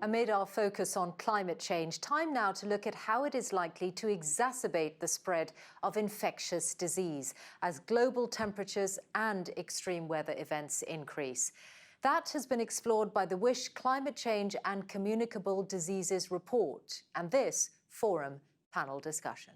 Amid our focus on climate change, time now to look at how it is likely to exacerbate the spread of infectious disease as global temperatures and extreme weather events increase. That has been explored by the WISH Climate Change and Communicable Diseases report and this forum panel discussion.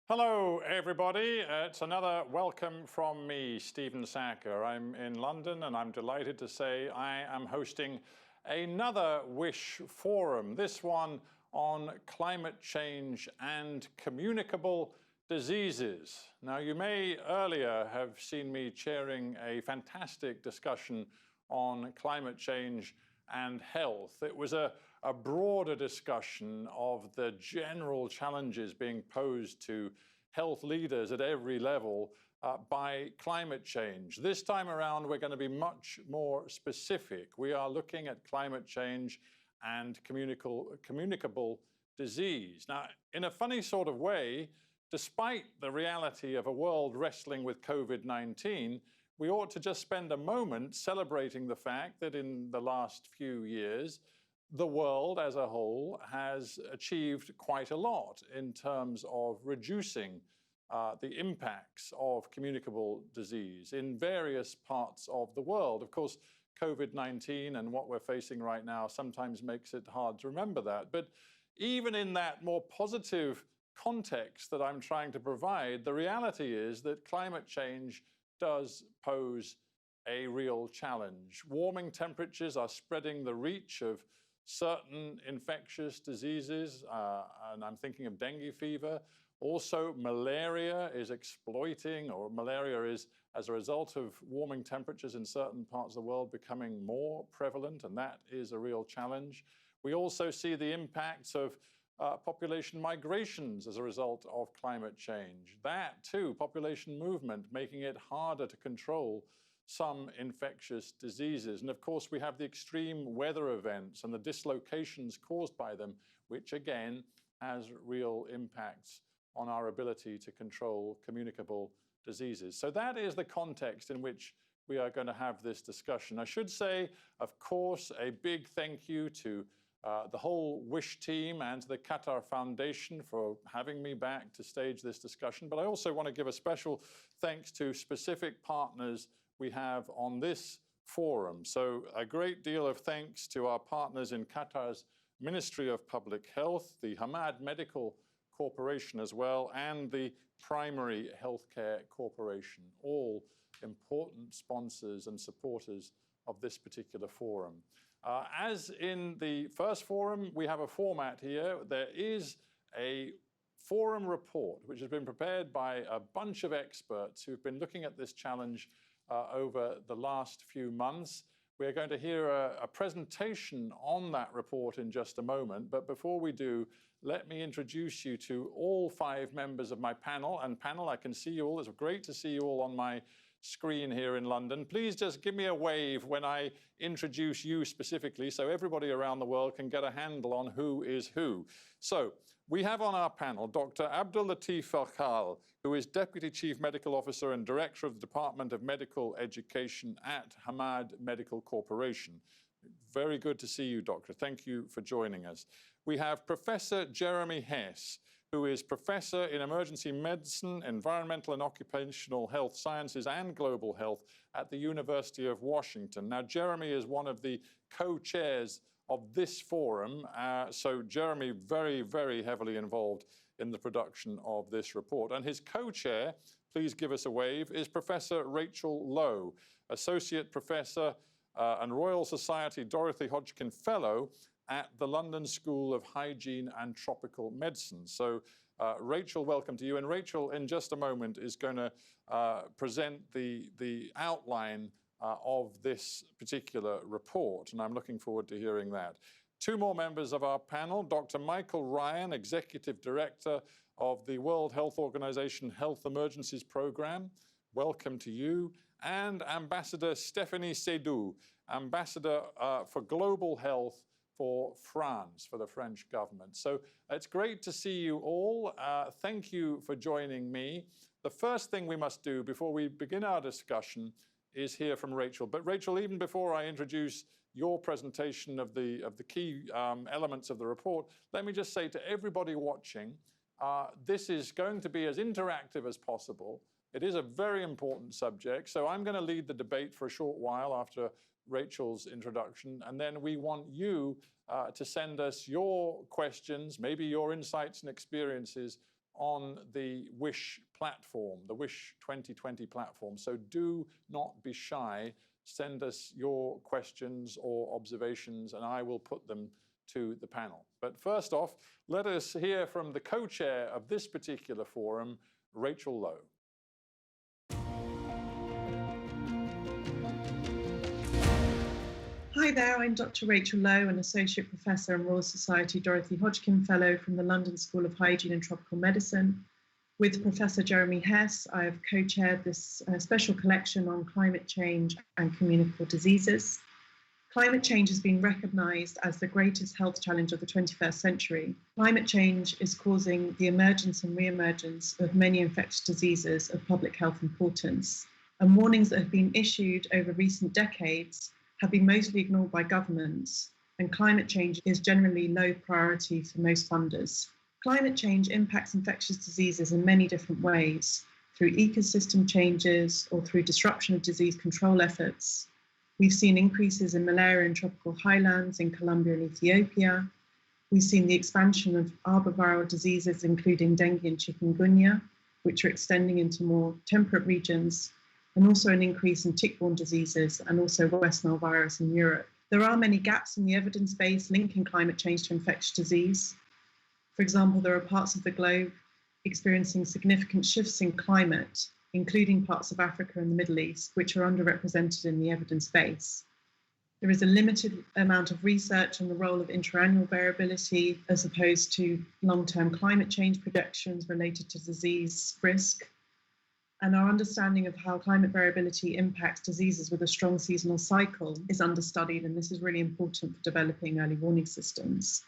Hello, everybody. It's another welcome from me, Stephen Sacker. I'm in London and I'm delighted to say I am hosting another WISH forum, this one on climate change and communicable diseases. Now, you may earlier have seen me chairing a fantastic discussion on climate change and health. It was a broader discussion of the general challenges being posed to health leaders at every level by climate change. This time around, we're going to be much more specific. We are looking at climate change and communicable disease. Now, in a funny sort of way, despite the reality of a world wrestling with COVID-19, we ought to just spend a moment celebrating the fact that in the last few years, the world as a whole has achieved quite a lot in terms of reducing the impacts of communicable disease in various parts of the world. Of course, COVID-19 and what we're facing right now sometimes makes it hard to remember that. But even in that more positive context that I'm trying to provide, the reality is that climate change does pose a real challenge. Warming temperatures are spreading the reach of certain infectious diseases, and I'm thinking of dengue fever. Also, malaria is exploiting, or malaria is, as a result of warming temperatures in certain parts of the world, becoming more prevalent, and that is a real challenge. We also see the impacts of population migrations as a result of climate change. That too, population movement, making it harder to control some infectious diseases. And of course, we have the extreme weather events and the dislocations caused by them, which again has real impacts on our ability to control communicable diseases. So that is the context in which we are going to have this discussion. I should say, of course, a big thank you to the whole WISH team and to the Qatar Foundation for having me back to stage this discussion. But I also want to give a special thanks to specific partners we have on this forum. So a great deal of thanks to our partners in Qatar's Ministry of Public Health, the Hamad Medical Corporation as well, and the Primary Healthcare Corporation, all important sponsors and supporters of this particular forum. As in the first forum, we have a format here. There is a forum report which has been prepared by a bunch of experts who've been looking at this challenge over the last few months. We're going to hear a presentation on that report in just a moment. But before we do, let me introduce you to all 5 members of my panel. And panel, I can see you all. It's great to see you all on my screen here in London. Please just give me a wave when I introduce you specifically so everybody around the world can get a handle on who is who. So we have on our panel Dr. Abdul Latif Farkhal, who is Deputy Chief Medical Officer and Director of the Department of Medical Education at Hamad Medical Corporation. Very good to see you, Doctor. Thank you for joining us. We have Professor Jeremy Hess, who is Professor in Emergency Medicine, Environmental and Occupational Health Sciences and Global Health at the University of Washington. Now, Jeremy is one of the co-chairs of this forum. So Jeremy, very, very heavily involved in the production of this report. And his co-chair, please give us a wave, is Professor Rachel Lowe, Associate Professor and Royal Society Dorothy Hodgkin Fellow at the London School of Hygiene and Tropical Medicine. So Rachel, welcome to you. And Rachel, in just a moment, is going to present the outline of this particular report, and I'm looking forward to hearing that. Two more members of our panel, Dr. Michael Ryan, Executive Director of the World Health Organization Health Emergencies Program. Welcome to you. And Ambassador Stephanie Seydoux, Ambassador for Global Health for France, for the French government. So it's great to see you all. Thank you for joining me. The first thing we must do before we begin our discussion is hear from Rachel. But Rachel, even before I introduce your presentation of the key elements of the report, let me just say to everybody watching, this is going to be as interactive as possible. It is a very important subject, so I'm going to lead the debate for a short while after Rachel's introduction, and then we want you to send us your questions, maybe your insights and experiences on the WISH platform, the WISH 2020 platform. So do not be shy. Send us your questions or observations, and I will put them to the panel. But first off, let us hear from the co-chair of this particular forum, Rachel Lowe. Hi there, I'm Dr. Rachel Lowe, an Associate Professor and Royal Society Dorothy Hodgkin Fellow from the London School of Hygiene and Tropical Medicine. With Professor Jeremy Hess, I have co-chaired this special collection on climate change and communicable diseases. Climate change has been recognised as the greatest health challenge of the 21st century. Climate change is causing the emergence and re-emergence of many infectious diseases of public health importance. And warnings that have been issued over recent decades have been mostly ignored by governments, and climate change is generally low priority for most funders. Climate change impacts infectious diseases in many different ways, through ecosystem changes or through disruption of disease control efforts. We've seen increases in malaria in tropical highlands in Colombia and Ethiopia. We've seen the expansion of arboviral diseases, including dengue and chikungunya, which are extending into more temperate regions, and also an increase in tick-borne diseases and also West Nile virus in Europe. There are many gaps in the evidence base linking climate change to infectious disease. For example, there are parts of the globe experiencing significant shifts in climate, including parts of Africa and the Middle East, which are underrepresented in the evidence base. There is a limited amount of research on the role of interannual variability as opposed to long-term climate change projections related to disease risk. And our understanding of how climate variability impacts diseases with a strong seasonal cycle is understudied, and this is really important for developing early warning systems.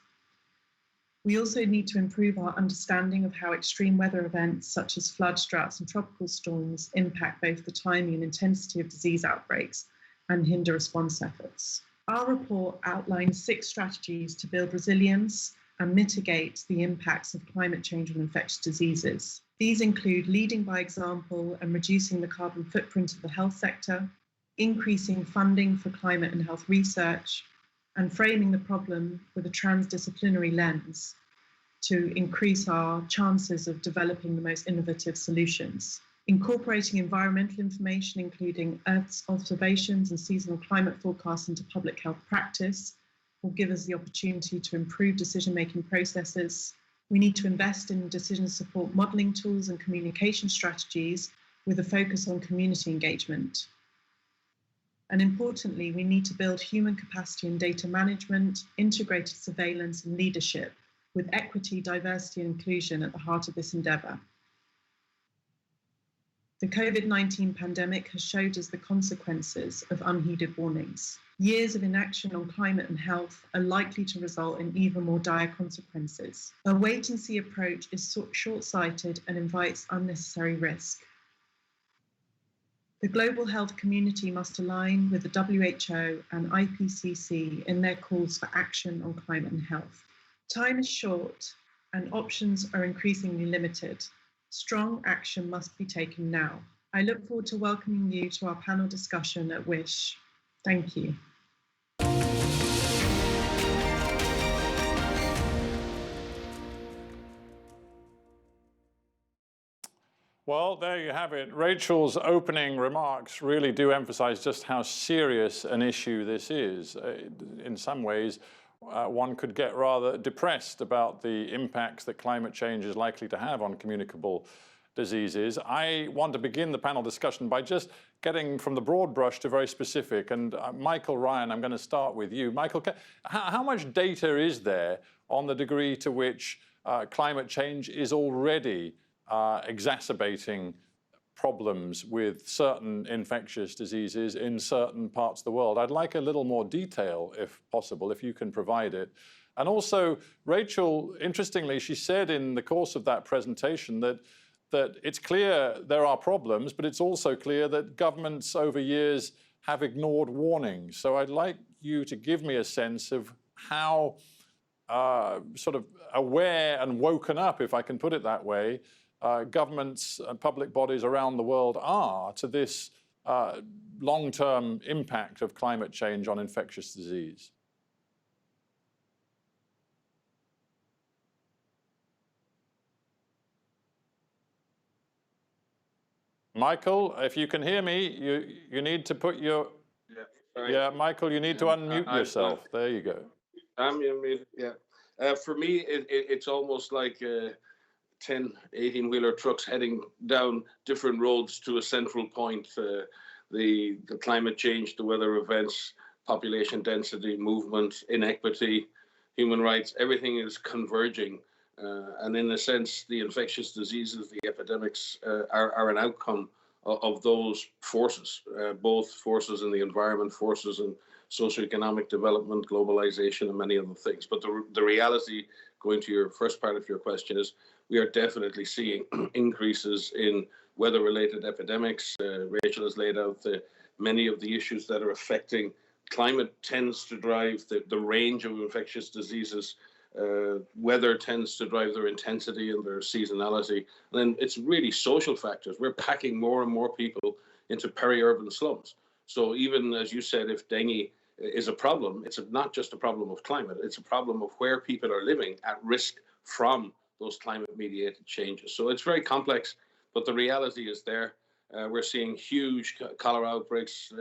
We also need to improve our understanding of how extreme weather events such as floods, droughts, and tropical storms impact both the timing and intensity of disease outbreaks and hinder response efforts. Our report outlines 6 strategies to build resilience and mitigate the impacts of climate change on infectious diseases. These include leading by example and reducing the carbon footprint of the health sector, increasing funding for climate and health research, and framing the problem with a transdisciplinary lens to increase our chances of developing the most innovative solutions. Incorporating environmental information, including Earth's observations and seasonal climate forecasts into public health practice, will give us the opportunity to improve decision-making processes. We need to invest in decision support modelling tools and communication strategies with a focus on community engagement. And importantly, we need to build human capacity in data management, integrated surveillance and leadership, with equity, diversity and inclusion at the heart of this endeavour. The COVID-19 pandemic has showed us the consequences of unheeded warnings. Years of inaction on climate and health are likely to result in even more dire consequences. A wait-and-see approach is short-sighted and invites unnecessary risk. The global health community must align with the WHO and IPCC in their calls for action on climate and health. Time is short and options are increasingly limited. Strong action must be taken now. I look forward to welcoming you to our panel discussion at WISH. Thank you. Well, there you have it. Rachel's opening remarks really do emphasize just how serious an issue this is. In some ways, one could get rather depressed about the impacts that climate change is likely to have on communicable diseases. I want to begin the panel discussion by just getting from the broad brush to very specific. And Michael Ryan, I'm going to start with you. Michael, how much data is there on the degree to which climate change is already exacerbating problems with certain infectious diseases in certain parts of the world? I'd like a little more detail, if possible, if you can provide it. And also, Rachel, interestingly, she said in the course of that presentation that it's clear there are problems, but it's also clear that governments over years have ignored warnings. So I'd like you to give me a sense of how sort of aware and woken up, if I can put it that way, governments and public bodies around the world are to this long-term impact of climate change on infectious disease. Michael, if you can hear me, you need to put your... Yeah, Michael, you need to unmute yourself. There you go. I'm muted, yeah. For me, it's almost like 10, 18-wheeler trucks heading down different roads to a central point. The climate change, the weather events, population density, movement, inequity, human rights, everything is converging. And in a sense, the infectious diseases, the epidemics are an outcome of those forces, both forces in the environment, forces in socioeconomic development, globalization, and many other things. But the reality, going to your first part of your question, is we are definitely seeing increases in weather-related epidemics. Rachel has laid out many of the issues that are affecting climate. Tends to drive the range of infectious diseases. Weather tends to drive their intensity and their seasonality. And then it's really social factors. We're packing more and more people into peri-urban slums. So even as you said, if dengue is a problem, it's not just a problem of climate, it's a problem of where people are living at risk from those climate-mediated changes. So it's very complex, but the reality is there. We're seeing huge cholera outbreaks,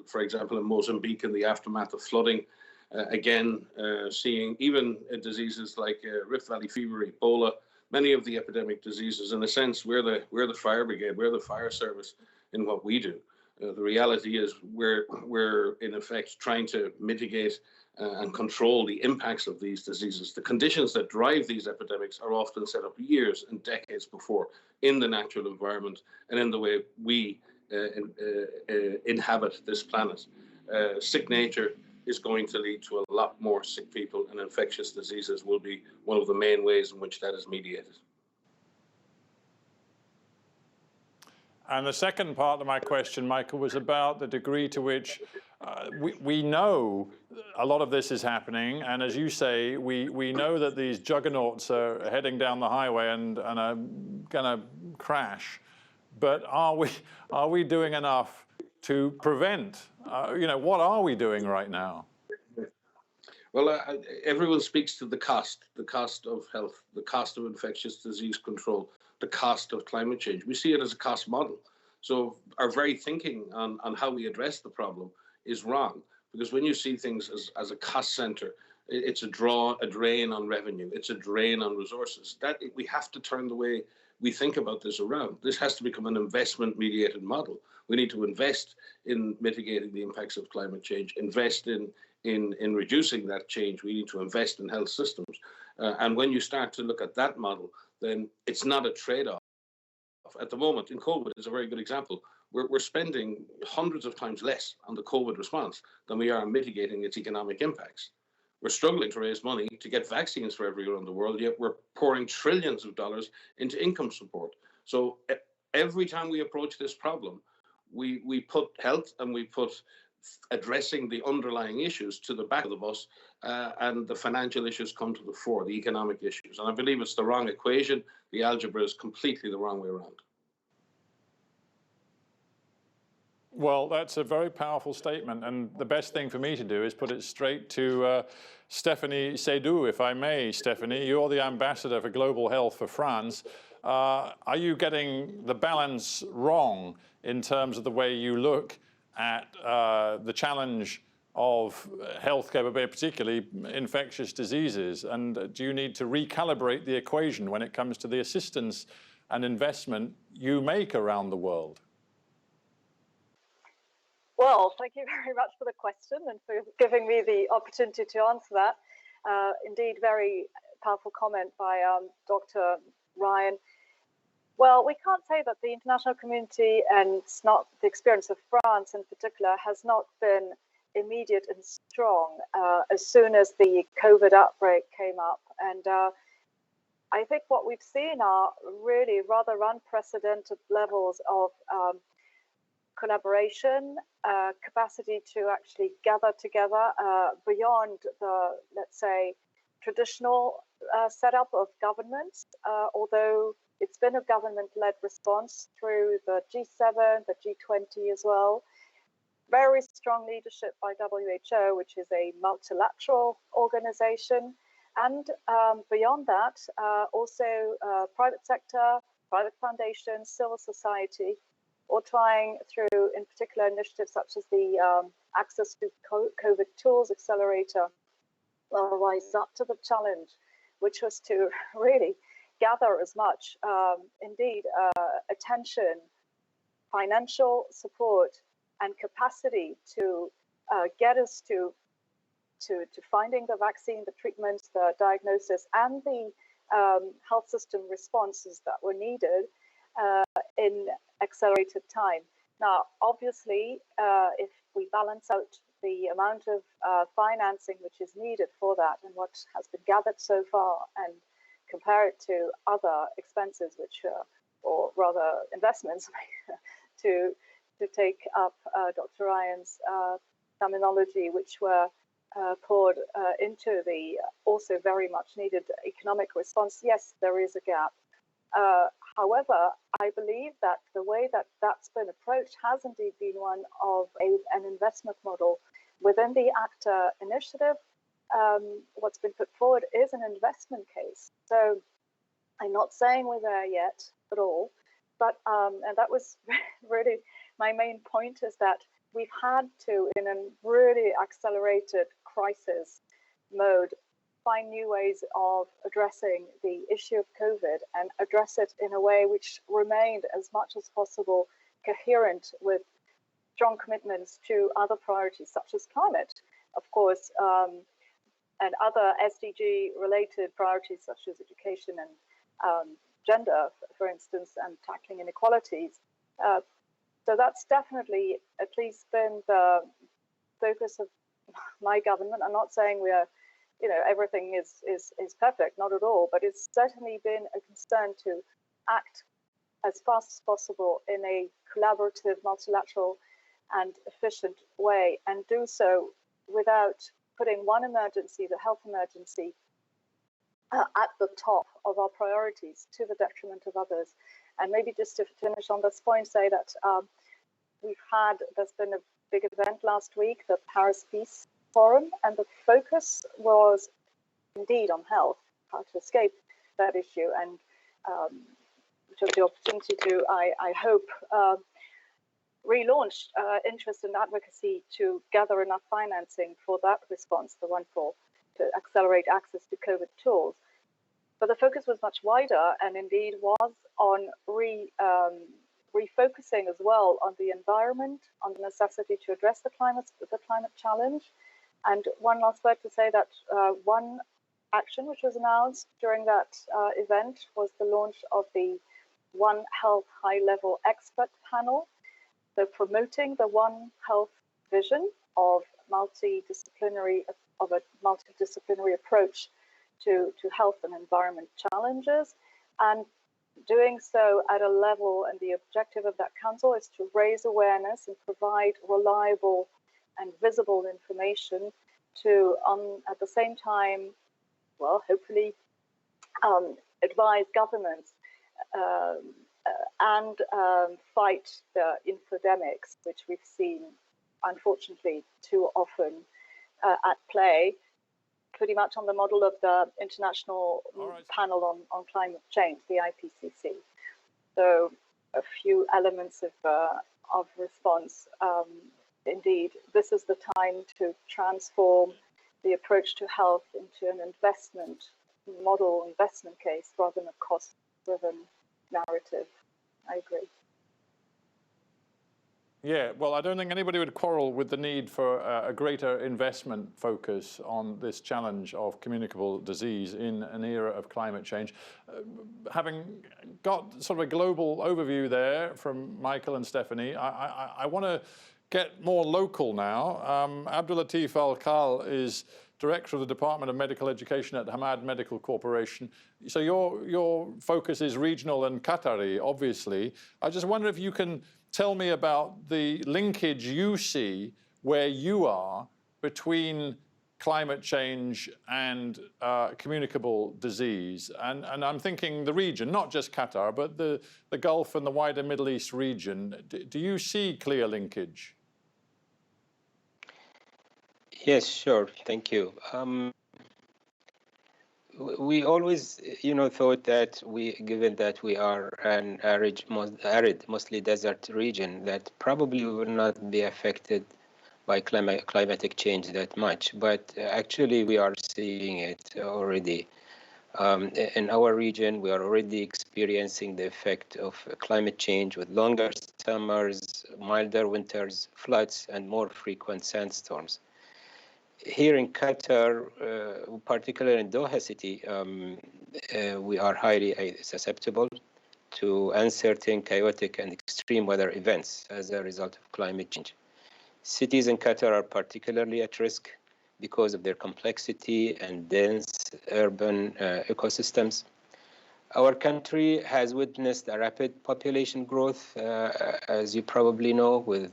for example, in Mozambique in the aftermath of flooding. Again, seeing even diseases like Rift Valley fever, Ebola, many of the epidemic diseases. In a sense, we're the fire brigade, we're the fire service in what we do. The reality is we're in effect trying to mitigate and control the impacts of these diseases. The conditions that drive these epidemics are often set up years and decades before in the natural environment and in the way we inhabit this planet. Sick nature is going to lead to a lot more sick people, and infectious diseases will be one of the main ways in which that is mediated. And the second part of my question, Michael, was about the degree to which we know a lot of this is happening. And as you say, we know that these juggernauts are heading down the highway and are going to crash. But are we doing enough to prevent? What are we doing right now? Well, everyone speaks to the cost of health, the cost of infectious disease control, the cost of climate change. We see it as a cost model. So our very thinking on how we address the problem is wrong, because when you see things as a cost center, it's a drain on revenue, it's a drain on resources. That we have to turn the way we think about this around. This has to become an investment-mediated model. We need to invest in mitigating the impacts of climate change, invest in reducing that change. We need to invest in health systems. And when you start to look at that model, then it's not a trade-off. at the moment in COVID is a very good example. We're spending hundreds of times less on the COVID response than we are mitigating its economic impacts. We're struggling to raise money to get vaccines for everyone in the world, yet we're pouring trillions of dollars into income support. So every time we approach this problem, we put health and we put addressing the underlying issues to the back of the bus, and the financial issues come to the fore, the economic issues. And I believe it's the wrong equation. The algebra is completely the wrong way around. Well, that's a very powerful statement, and the best thing for me to do is put it straight to Stephanie Seydoux, if I may. Stephanie, you're the ambassador for global health for France. Are you getting the balance wrong in terms of the way you look at the challenge of healthcare, but particularly infectious diseases? And do you need to recalibrate the equation when it comes to the assistance and investment you make around the world? Well, thank you very much for the question and for giving me the opportunity to answer that. Indeed, very powerful comment by Dr. Ryan. Well, we can't say that the international community, and it's not the experience of France in particular, has not been immediate and strong as soon as the COVID outbreak came up. And I think what we've seen are really rather unprecedented levels of collaboration, capacity to actually gather together beyond the, let's say, traditional setup of governments, although it's been a government-led response through the G7, the G20 as well. Very strong leadership by WHO, which is a multilateral organization. And beyond that, also private sector, private foundations, civil society, or trying through, in particular, initiatives such as the Access to COVID Tools Accelerator, rise up to the challenge, which was to really gather as much, indeed, attention, financial support, and capacity to get us to finding the vaccine, the treatment, the diagnosis, and the health system responses that were needed in accelerated time. Now, obviously, if we balance out the amount of financing which is needed for that and what has been gathered so far and compare it to other expenses, which or rather investments, to take up Dr. Ryan's terminology, which were poured into the also very much needed economic response, yes, there is a gap. However, I believe that the way that that's been approached has indeed been one of an investment model within the ACTA initiative. What's been put forward is an investment case. So I'm not saying we're there yet at all, but and that was really my main point, is that we've had to, in a really accelerated crisis mode, find new ways of addressing the issue of COVID and address it in a way which remained as much as possible coherent with strong commitments to other priorities such as climate, of course, and other SDG-related priorities such as education and gender, for instance, and tackling inequalities. So that's definitely at least been the focus of my government. I'm not saying we are, everything is perfect, not at all, but it's certainly been a concern to act as fast as possible in a collaborative, multilateral and efficient way, and do so without putting one emergency, the health emergency, at the top of our priorities to the detriment of others. And maybe just to finish on this point, say that there's been a big event last week, the Paris Peace Forum, and the focus was indeed on health, how to escape that issue, and took the opportunity to, I hope, relaunch interest and advocacy to gather enough financing for that response, the one to accelerate access to COVID tools. But the focus was much wider, and indeed was on refocusing as well on the environment, on the necessity to address the climate challenge. And one last word to say that one action which was announced during that event was the launch of the One Health high-level expert panel, so promoting the One Health vision of a multidisciplinary approach to health and environment challenges, and doing so at a level, and the objective of that council is to raise awareness and provide reliable and visible information to, at the same time, well, hopefully advise governments and fight the infodemics, which we've seen, unfortunately, too often at play, pretty much on the model of the International Panel on Climate Change, the IPCC. So a few elements of response. Indeed, this is the time to transform the approach to health into an investment case rather than a cost-driven narrative. I agree. Yeah, well, I don't think anybody would quarrel with the need for a greater investment focus on this challenge of communicable disease in an era of climate change. Having got sort of a global overview there from Michael and Stephanie, I want to get more local now. Abdul Latif Al-Khal is Director of the Department of Medical Education at Hamad Medical Corporation. So your focus is regional and Qatari, obviously. I just wonder if you can tell me about the linkage you see where you are between climate change and communicable disease. And I'm thinking the region, not just Qatar, but the Gulf and the wider Middle East region. Do you see clear linkage? Yes, sure. Thank you. We always, thought that given that we are an arid, mostly desert region, that probably will not be affected by climatic change that much. But actually, we are seeing it already. In our region, we are already experiencing the effect of climate change with longer summers, milder winters, floods, and more frequent sandstorms. Here in Qatar, particularly in Doha city, we are highly susceptible to uncertain, chaotic, and extreme weather events as a result of climate change. Cities in Qatar are particularly at risk because of their complexity and dense urban ecosystems. Our country has witnessed a rapid population growth, as you probably know, with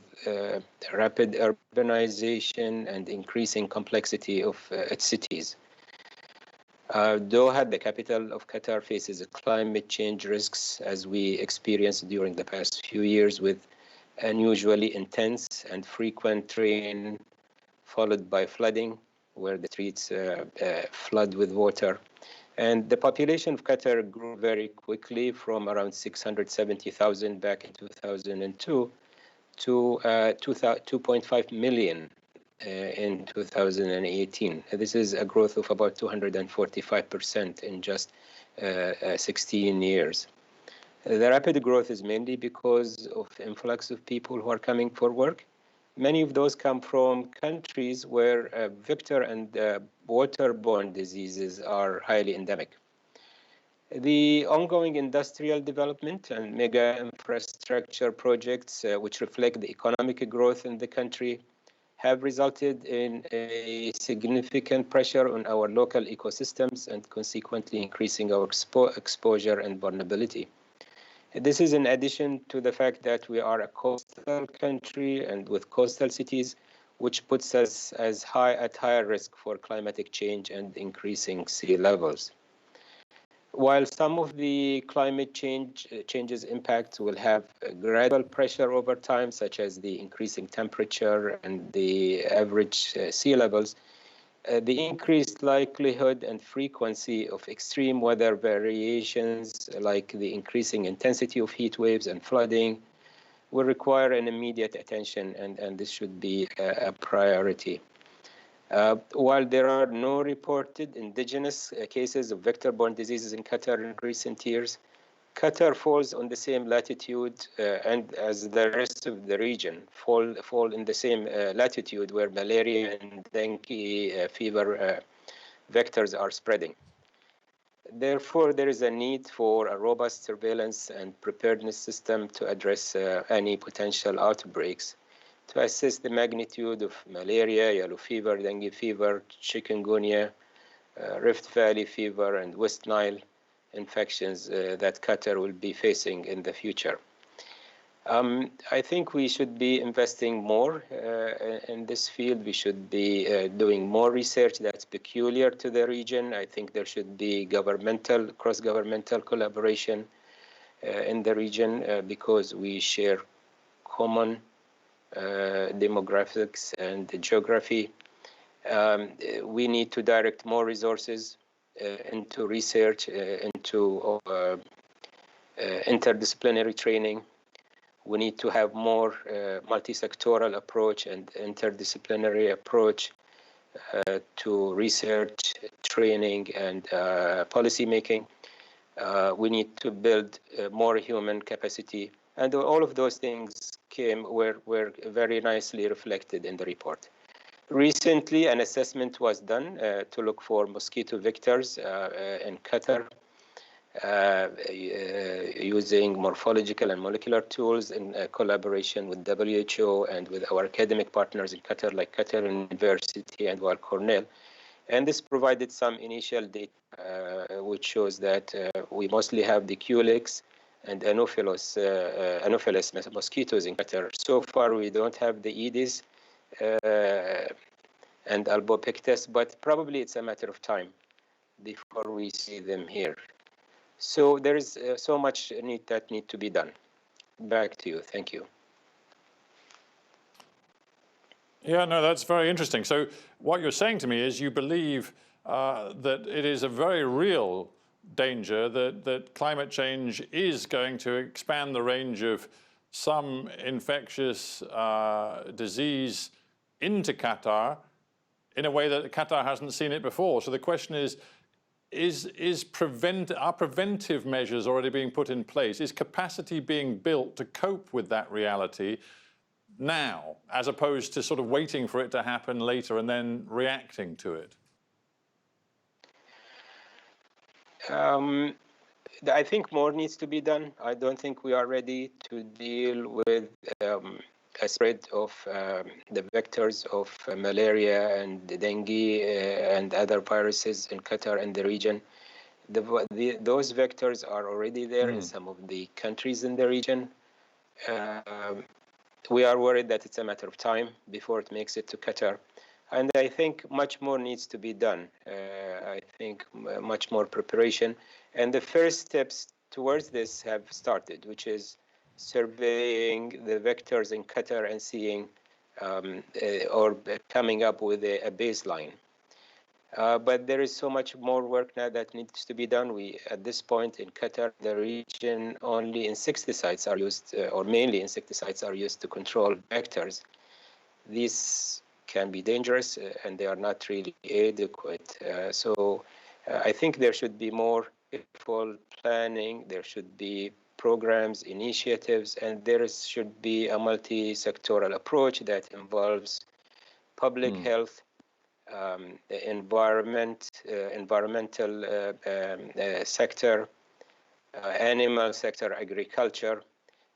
rapid urbanization and increasing complexity of its cities. Doha, the capital of Qatar, faces climate change risks as we experienced during the past few years, with unusually intense and frequent rain, followed by flooding, where the streets flood with water. And the population of Qatar grew very quickly from around 670,000 back in 2002 to 2.5 million in 2018. This is a growth of about 245% in just 16 years. The rapid growth is mainly because of influx of people who are coming for work. Many of those come from countries where vector and waterborne diseases are highly endemic. The ongoing industrial development and mega infrastructure projects, which reflect the economic growth in the country, have resulted in a significant pressure on our local ecosystems and consequently increasing our exposure and vulnerability. This is in addition to the fact that we are a coastal country and with coastal cities, which puts us at higher risk for climatic change and increasing sea levels. While some of the climate changes impacts will have a gradual pressure over time, such as the increasing temperature and the average sea levels, the increased likelihood and frequency of extreme weather variations, like the increasing intensity of heat waves and flooding, will require an immediate attention, and this should be a priority. While there are no reported indigenous cases of vector-borne diseases in Qatar in recent years, Qatar falls on the same latitude and as the rest of the region fall in the same latitude where malaria and dengue fever vectors are spreading. Therefore, there is a need for a robust surveillance and preparedness system to address any potential outbreaks, to assess the magnitude of malaria, yellow fever, dengue fever, chikungunya, Rift Valley fever, and West Nile infections that Qatar will be facing in the future. I think we should be investing more in this field. We should be doing more research that's peculiar to the region. I think there should be cross-governmental collaboration in the region because we share common demographics and geography. We need to direct more resources into research, into interdisciplinary training. We need to have more multi-sectoral approach and interdisciplinary approach to research, training, and policy making. We need to build more human capacity, and all of those things were very nicely reflected in the report. Recently, an assessment was done to look for mosquito vectors in Qatar, using morphological and molecular tools in collaboration with WHO and with our academic partners in Qatar, like Qatar University and Weill Cornell. And this provided some initial data, which shows that we mostly have the Culex and Anopheles mosquitoes in Qatar. So far, we don't have the Aedes and Albopictus, but probably it's a matter of time before we see them here. So there is so much that need to be done. Back to you. Thank you. Yeah, no, that's very interesting. So what you're saying to me is you believe that it is a very real danger that climate change is going to expand the range of some infectious disease into Qatar in a way that Qatar hasn't seen it before. So the question is are preventive measures already being put in place? Is capacity being built to cope with that reality now, as opposed to sort of waiting for it to happen later and then reacting to it? I think more needs to be done. I don't think we are ready to deal with a spread of the vectors of malaria and dengue and other viruses in Qatar and the region. Those vectors are already there in some of the countries in the region. We are worried that it's a matter of time before it makes it to Qatar. And I think much more needs to be done. I think much more preparation. And the first steps towards this have started, which is surveying the vectors in Qatar and seeing or coming up with a baseline. But there is so much more work now that needs to be done. At this point in Qatar, the region, only insecticides are used, or mainly insecticides are used to control vectors. These can be dangerous and they are not really adequate. So I think there should be more careful planning, there should be programs, initiatives, and there should be a multi-sectoral approach that involves public health, environmental sector, animal sector, agriculture,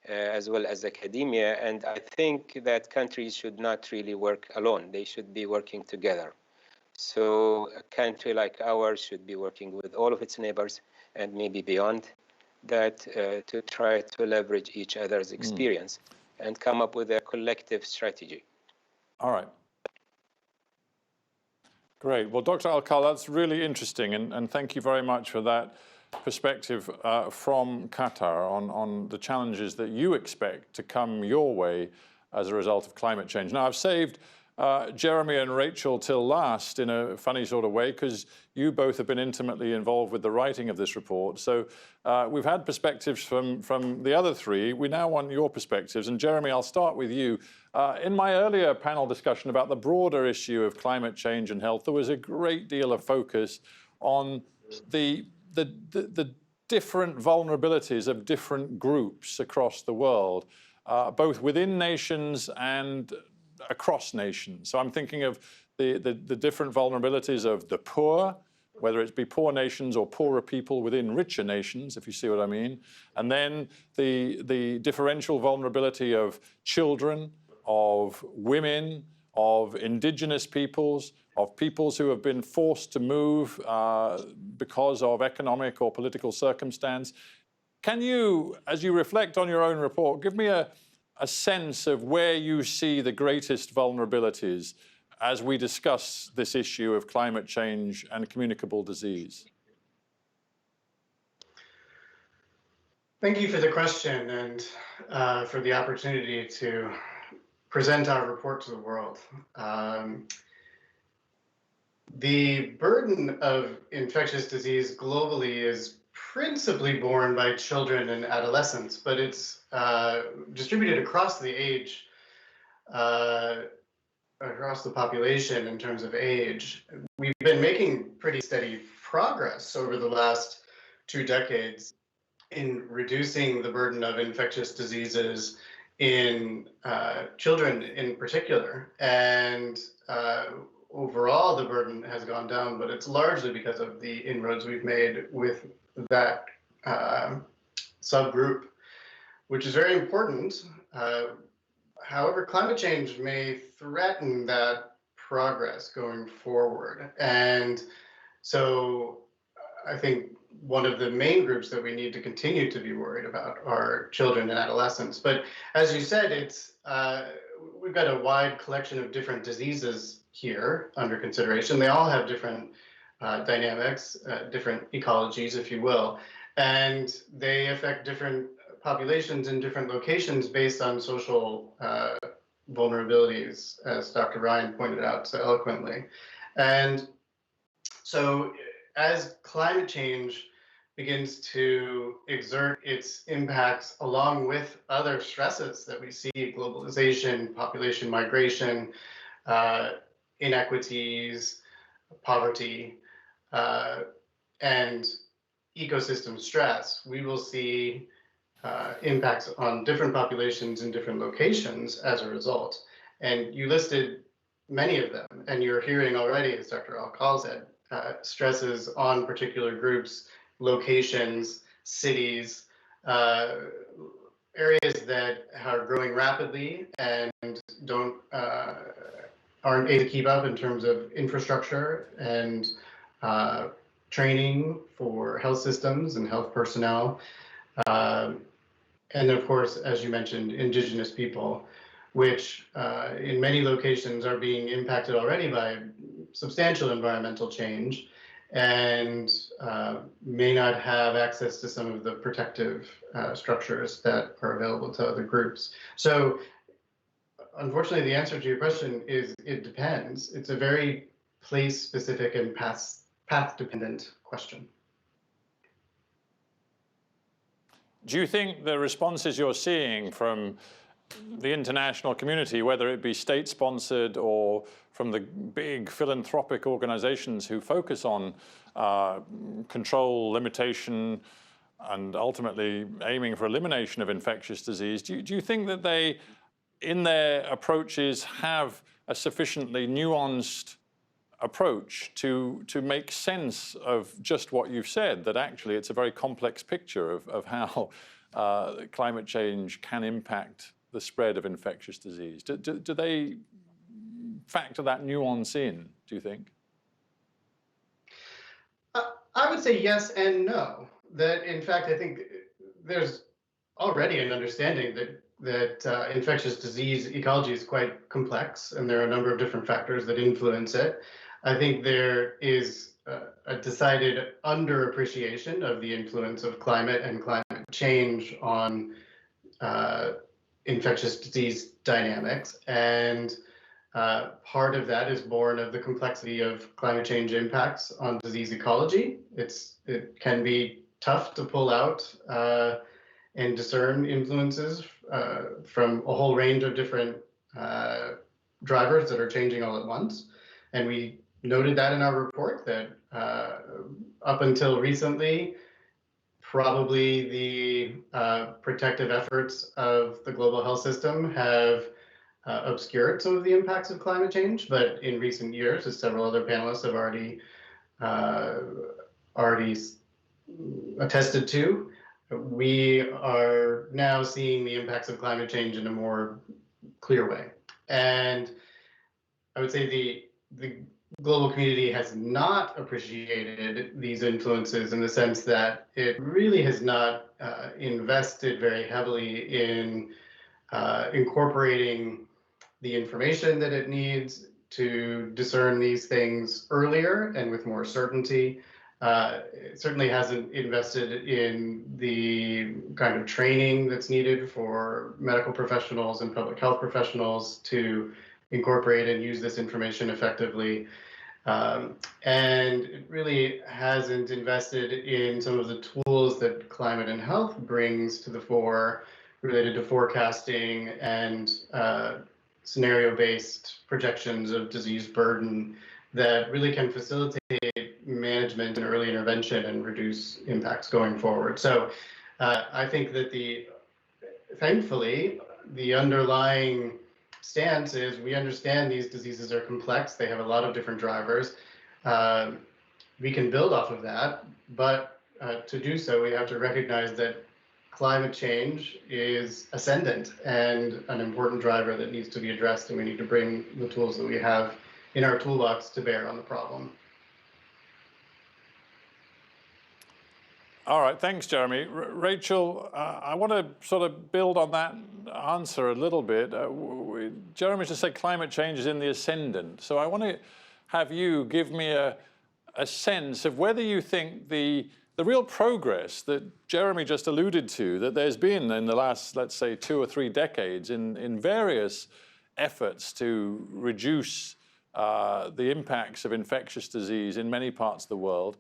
as well as academia. And I think that countries should not really work alone. They should be working together. So a country like ours should be working with all of its neighbors and maybe beyond that to try to leverage each other's experience and come up with a collective strategy. All right. Great. Well, Dr. Alkal, that's really interesting. And thank you very much for that perspective from Qatar on the challenges that you expect to come your way as a result of climate change. Now, I've saved Jeremy and Rachel till last in a funny sort of way, because you both have been intimately involved with the writing of this report. So we've had perspectives from the other three. We now want your perspectives. And Jeremy, I'll start with you. In my earlier panel discussion about the broader issue of climate change and health, there was a great deal of focus on the different vulnerabilities of different groups across the world, both within nations and across nations. So I'm thinking of the different vulnerabilities of the poor, whether it be poor nations or poorer people within richer nations, if you see what I mean. And then the differential vulnerability of children, of women, of indigenous peoples, of peoples who have been forced to move because of economic or political circumstance. Can you, as you reflect on your own report, give me a sense of where you see the greatest vulnerabilities as we discuss this issue of climate change and communicable disease? Thank you for the question and for the opportunity to present our report to the world. The burden of infectious disease globally is principally borne by children and adolescents, but it's distributed across the age, across the population in terms of age. We've been making pretty steady progress over the last 2 decades in reducing the burden of infectious diseases in children in particular. And overall, the burden has gone down, but it's largely because of the inroads we've made with that subgroup, which is very important. However, climate change may threaten that progress going forward. And so I think one of the main groups that we need to continue to be worried about are children and adolescents. But as you said, it's we've got a wide collection of different diseases here under consideration. They all have different dynamics, different ecologies, if you will, and they affect different populations in different locations based on social vulnerabilities, as Dr. Ryan pointed out so eloquently. And so as climate change begins to exert its impacts along with other stresses that we see, globalization, population migration, inequities, poverty, and ecosystem stress, we will see impacts on different populations in different locations as a result. And you listed many of them, and you're hearing already, as Dr. Al-Khal said, stresses on particular groups, locations, cities, areas that are growing rapidly and aren't able to keep up in terms of infrastructure and training for health systems and health personnel. And of course, as you mentioned, indigenous people, which in many locations are being impacted already by substantial environmental change and may not have access to some of the protective structures that are available to other groups. So unfortunately, the answer to your question is it depends. It's a very place-specific and path-dependent question. Do you think the responses you're seeing from the international community, whether it be state-sponsored or from the big philanthropic organizations who focus on control, limitation, and ultimately aiming for elimination of infectious disease, do you think that they, in their approaches, have a sufficiently nuanced approach to make sense of just what you've said, that actually it's a very complex picture of how climate change can impact the spread of infectious disease? Do they factor that nuance in, do you think? I would say yes and no. That, in fact, I think there's already an understanding that infectious disease ecology is quite complex, and there are a number of different factors that influence it. I think there is a decided underappreciation of the influence of climate and climate change on infectious disease dynamics. And part of that is born of the complexity of climate change impacts on disease ecology. It can be tough to pull out and discern influences from a whole range of different drivers that are changing all at once. And we noted that in our report that up until recently, probably the protective efforts of the global health system have obscured some of the impacts of climate change. But in recent years, as several other panelists have already already attested to, we are now seeing the impacts of climate change in a more clear way. And I would say the global community has not appreciated these influences in the sense that it really has not invested very heavily in incorporating the information that it needs to discern these things earlier and with more certainty. It certainly hasn't invested in the kind of training that's needed for medical professionals and public health professionals to incorporate and use this information effectively. And it really hasn't invested in some of the tools that climate and health brings to the fore related to forecasting and scenario-based projections of disease burden that really can facilitate management and early intervention and reduce impacts going forward. So I think that thankfully, the underlying stance is we understand these diseases are complex. They have a lot of different drivers. We can build off of that, but to do so, we have to recognize that climate change is ascendant and an important driver that needs to be addressed, and we need to bring the tools that we have in our toolbox to bear on the problem. All right, thanks, Jeremy. Rachel, I want to sort of build on that answer a little bit. Jeremy just said climate change is in the ascendant. So I want to have you give me a sense of whether you think the real progress that Jeremy just alluded to, that there's been in the last, let's say, 2 or 3 decades in various efforts to reduce the impacts of infectious disease in many parts of the world,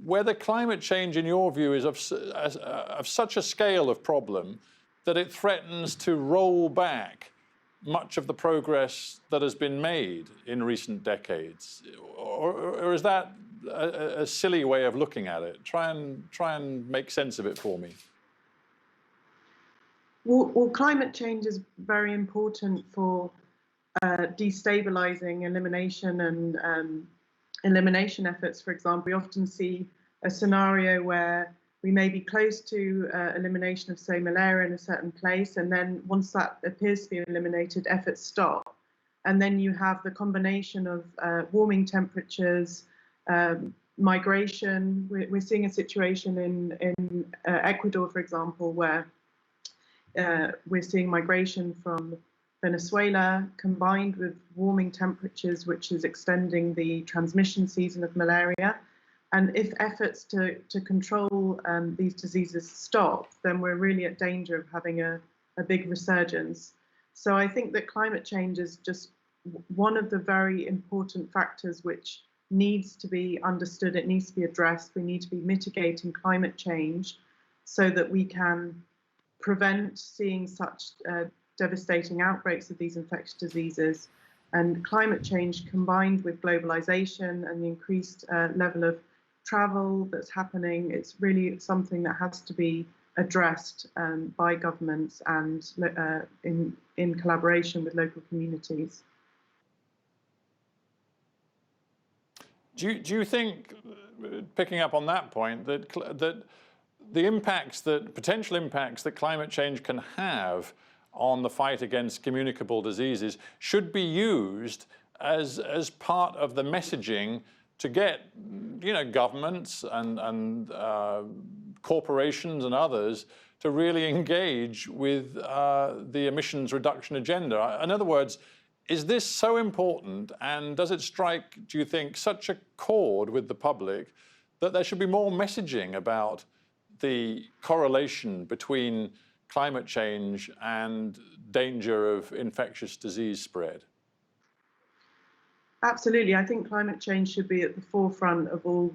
whether climate change, in your view, is of such a scale of problem that it threatens to roll back much of the progress that has been made in recent decades, or is that a silly way of looking at it? Try and make sense of it for me. Well, climate change is very important for destabilizing elimination and elimination efforts. For example, we often see a scenario where we may be close to elimination of, say, malaria in a certain place, and then once that appears to be eliminated, efforts stop. And then you have the combination of warming temperatures, migration. We're seeing a situation in Ecuador, for example, where we're seeing migration from Venezuela combined with warming temperatures, which is extending the transmission season of malaria. And if efforts to control these diseases stop, then we're really at danger of having a big resurgence. So I think that climate change is just one of the very important factors which needs to be understood. It needs to be addressed. We need to be mitigating climate change so that we can prevent seeing such devastating outbreaks of these infectious diseases. And climate change combined with globalization and the increased level of travel that's happening, it's really something that has to be addressed by governments and in collaboration with local communities. Do you think, picking up on that point, that the potential impacts that climate change can have on the fight against communicable diseases should be used as part of the messaging to get, governments and corporations and others to really engage with the emissions reduction agenda? In other words, is this so important, and does it strike, do you think, such a chord with the public that there should be more messaging about the correlation between climate change and danger of infectious disease spread? Absolutely. I think climate change should be at the forefront of all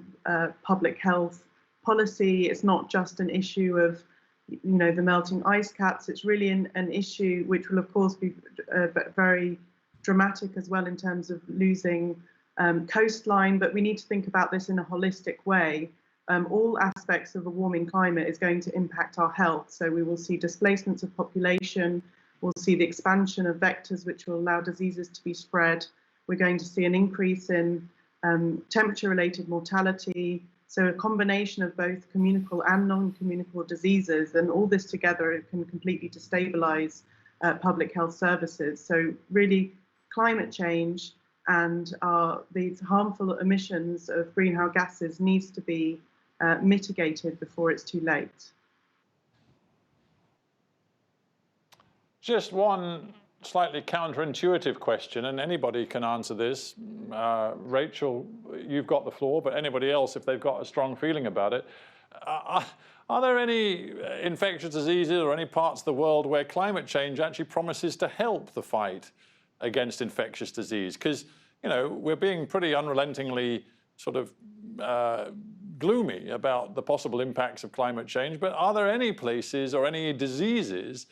public health policy. It's not just an issue of, the melting ice caps. It's really an issue which will, of course, be very dramatic as well in terms of losing coastline. But we need to think about this in a holistic way. All aspects of a warming climate is going to impact our health. So we will see displacements of population. We'll see the expansion of vectors which will allow diseases to be spread. We're going to see an increase in temperature-related mortality, so a combination of both communicable and non-communicable diseases, and all this together can completely destabilize public health services. So really, climate change and these harmful emissions of greenhouse gases needs to be mitigated before it's too late. Just one slightly counterintuitive question, and anybody can answer this. Rachel, you've got the floor, but anybody else, if they've got a strong feeling about it. Are there any infectious diseases or any parts of the world where climate change actually promises to help the fight against infectious disease? Because, you know, we're being pretty unrelentingly sort of gloomy about the possible impacts of climate change, but are there any places or any diseases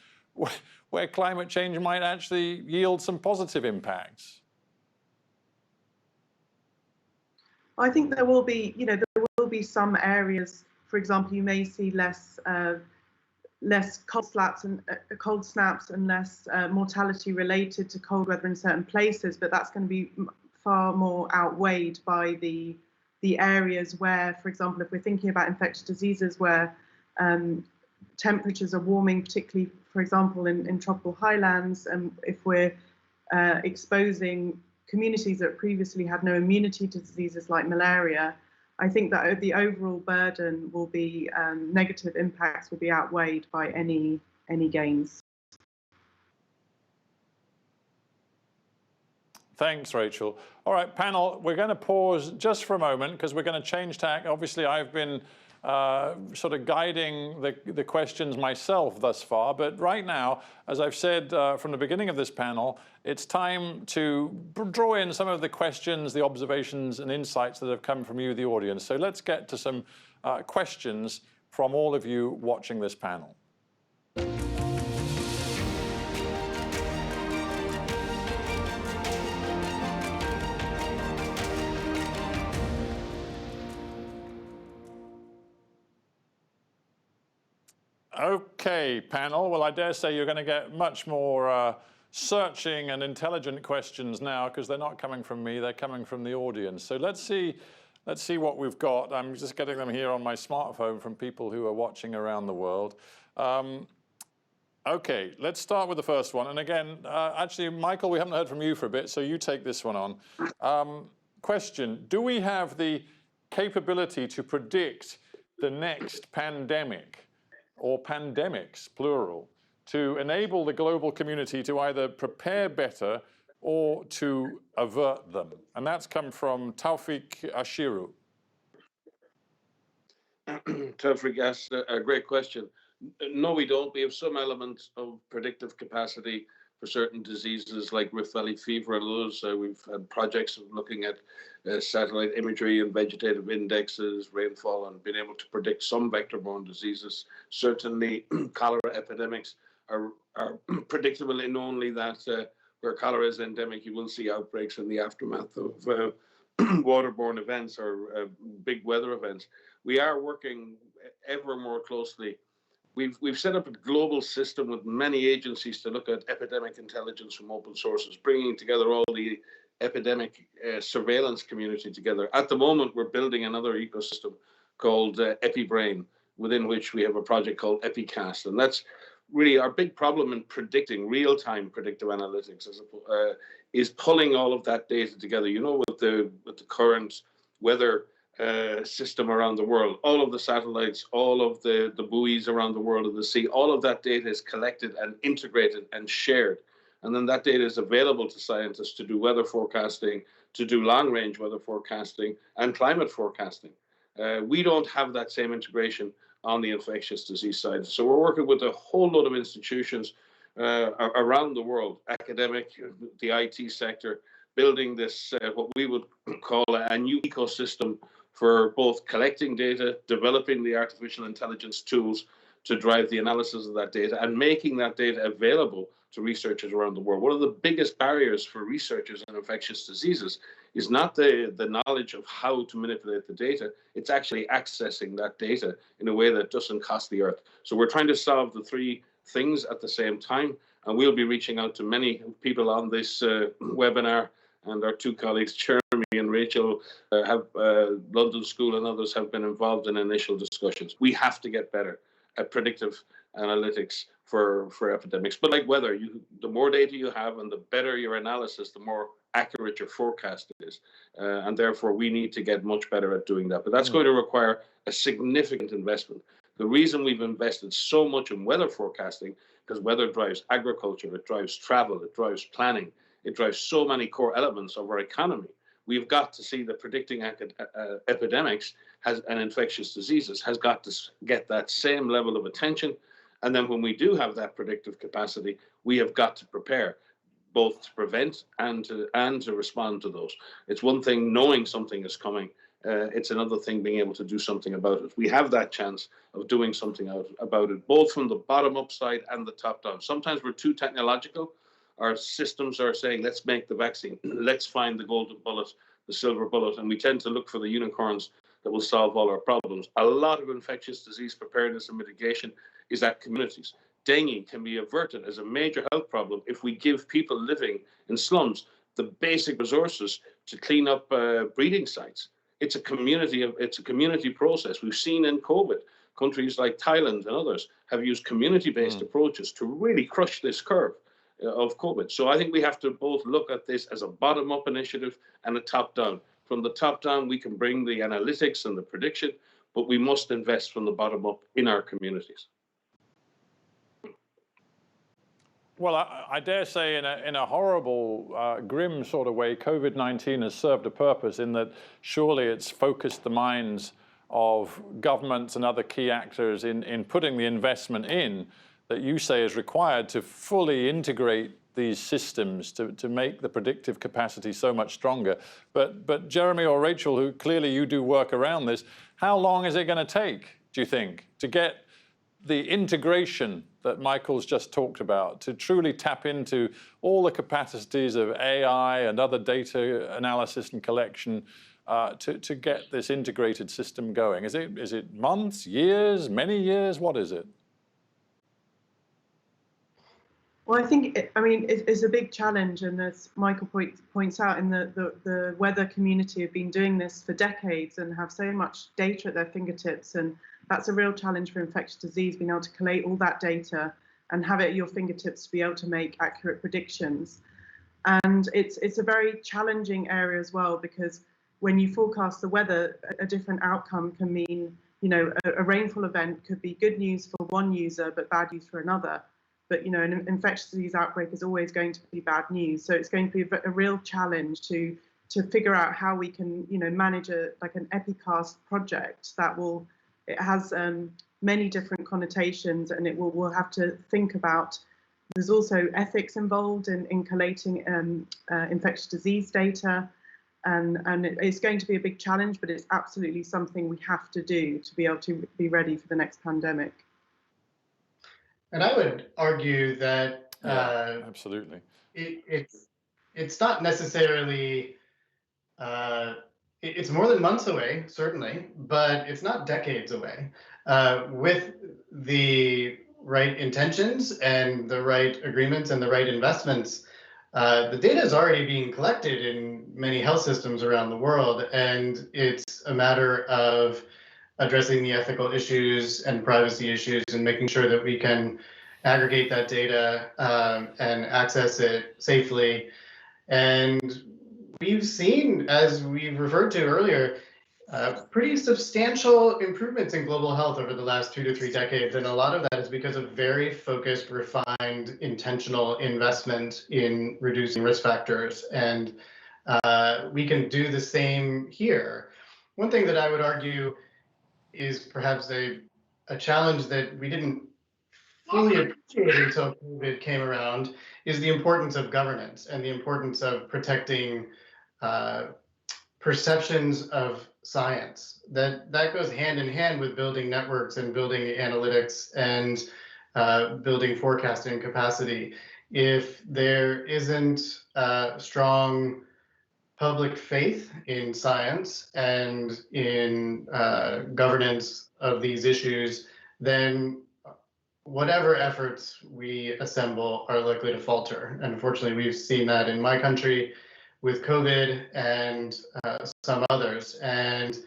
where climate change might actually yield some positive impacts? I think there will be, there will be some areas. For example, you may see less cold snaps and less mortality related to cold weather in certain places, but that's going to be far more outweighed by the areas where, for example, if we're thinking about infectious diseases where temperatures are warming, particularly, for example, in tropical highlands, and if we're exposing communities that previously had no immunity to diseases like malaria, I think that the overall burden will be, negative impacts will be outweighed by any gains. Thanks, Rachel. All right, panel, we're going to pause just for a moment because we're going to change tack. Obviously, I've been sort of guiding the questions myself thus far, but right now, as I've said from the beginning of this panel, it's time to draw in some of the questions, the observations and insights that have come from you, the audience. So let's get to some questions from all of you watching this panel. Okay, panel. Well, I dare say you're going to get much more searching and intelligent questions now because they're not coming from me, they're coming from the audience. So let's see what we've got. I'm just getting them here on my smartphone from people who are watching around the world. Okay, let's start with the first one. And again, actually, Michael, we haven't heard from you for a bit, so you take this one on. Question, do we have the capability to predict the next pandemic, or pandemics, plural, to enable the global community to either prepare better or to avert them? And that's come from Taufik Ashiru. Taufik asks a great question. No, we don't. We have some elements of predictive capacity for certain diseases like Rift Valley fever and others. We've had projects of looking at satellite imagery and vegetative indexes, rainfall, and being able to predict some vector-borne diseases. Certainly, cholera epidemics are predictable in only that where cholera is endemic, you will see outbreaks in the aftermath of waterborne events or big weather events. We are working ever more closely. We've set up a global system with many agencies to look at epidemic intelligence from open sources, bringing together all the epidemic surveillance community together. At the moment, we're building another ecosystem called EpiBrain, within which we have a project called EpiCast. And that's really our big problem in predicting real-time predictive analytics is pulling all of that data together. You know, with the current weather system around the world, all of the satellites, all of the buoys around the world of the sea, all of that data is collected and integrated and shared. And then that data is available to scientists to do weather forecasting, to do long-range weather forecasting and climate forecasting. We don't have that same integration on the infectious disease side. So we're working with a whole lot of institutions around the world, academic, the IT sector, building this, what we would call a new ecosystem for both collecting data, developing the artificial intelligence tools to drive the analysis of that data, and making that data available to researchers around the world. One of the biggest barriers for researchers in infectious diseases is not the knowledge of how to manipulate the data, it's actually accessing that data in a way that doesn't cost the earth. So we're trying to solve the three things at the same time, and we'll be reaching out to many people on this webinar and our two colleagues, Jeremy and Rachel, London School and others have been involved in initial discussions. We have to get better at predictive analytics for epidemics. But like weather, the more data you have and the better your analysis, the more accurate your forecast is. And therefore, we need to get much better at doing that. But that's going to require a significant investment. The reason we've invested so much in weather forecasting, because weather drives agriculture, it drives travel, it drives planning, it drives so many core elements of our economy. We've got to see that predicting epidemics and infectious diseases has got to get that same level of attention. And then when we do have that predictive capacity, we have got to prepare both to prevent and to respond to those. It's one thing knowing something is coming. It's another thing being able to do something about it. We have that chance of doing something about it, both from the bottom up side and the top down. Sometimes we're too technological. Our systems are saying, let's make the vaccine. Let's find the golden bullet, the silver bullet. And we tend to look for the unicorns that will solve all our problems. A lot of infectious disease preparedness and mitigation is at communities. Dengue can be averted as a major health problem if we give people living in slums the basic resources to clean up breeding sites. It's a community process. We've seen in COVID, countries like Thailand and others have used community-based approaches to really crush this curve of COVID. So I think we have to both look at this as a bottom-up initiative and a top-down. From the top down, we can bring the analytics and the prediction, but we must invest from the bottom up in our communities. Well, I dare say in a horrible, grim sort of way, COVID-19 has served a purpose in that surely it's focused the minds of governments and other key actors in putting the investment in that you say is required to fully integrate these systems to make the predictive capacity so much stronger. But Jeremy or Rachel, who clearly you do work around this, how long is it going to take, do you think, to get the integration that Michael's just talked about, to truly tap into all the capacities of AI and other data analysis and collection to get this integrated system going? Is it months, years, many years? What is it? Well, I think, it's a big challenge, and as Michael points out, in the weather community have been doing this for decades and have so much data at their fingertips, and that's a real challenge for infectious disease, being able to collate all that data and have it at your fingertips to be able to make accurate predictions. And it's a very challenging area as well, because when you forecast the weather, a different outcome can mean, a rainfall event could be good news for one user, but bad news for another. But, an infectious disease outbreak is always going to be bad news. So it's going to be a real challenge to figure out how we can, manage an EPICAST project it has many different connotations, and we'll have to think about, there's also ethics involved in collating infectious disease data. And it's going to be a big challenge, but it's absolutely something we have to do to be able to be ready for the next pandemic. And I would argue that absolutely, it's not necessarily it's more than months away, certainly, but it's not decades away. With the right intentions and the right agreements and the right investments, the data is already being collected in many health systems around the world, and it's a matter of addressing the ethical issues and privacy issues and making sure that we can aggregate that data and access it safely. And we've seen, as we've referred to earlier, pretty substantial improvements in global health over the last 2 to 3 decades. And a lot of that is because of very focused, refined, intentional investment in reducing risk factors. And we can do the same here. One thing that I would argue is perhaps a challenge that we didn't fully appreciate until COVID came around is the importance of governance and the importance of protecting perceptions of science. That goes hand in hand with building networks and building analytics and building forecasting capacity. If there isn't strong public faith in science and in governance of these issues, then whatever efforts we assemble are likely to falter. And unfortunately, we've seen that in my country with COVID and some others. And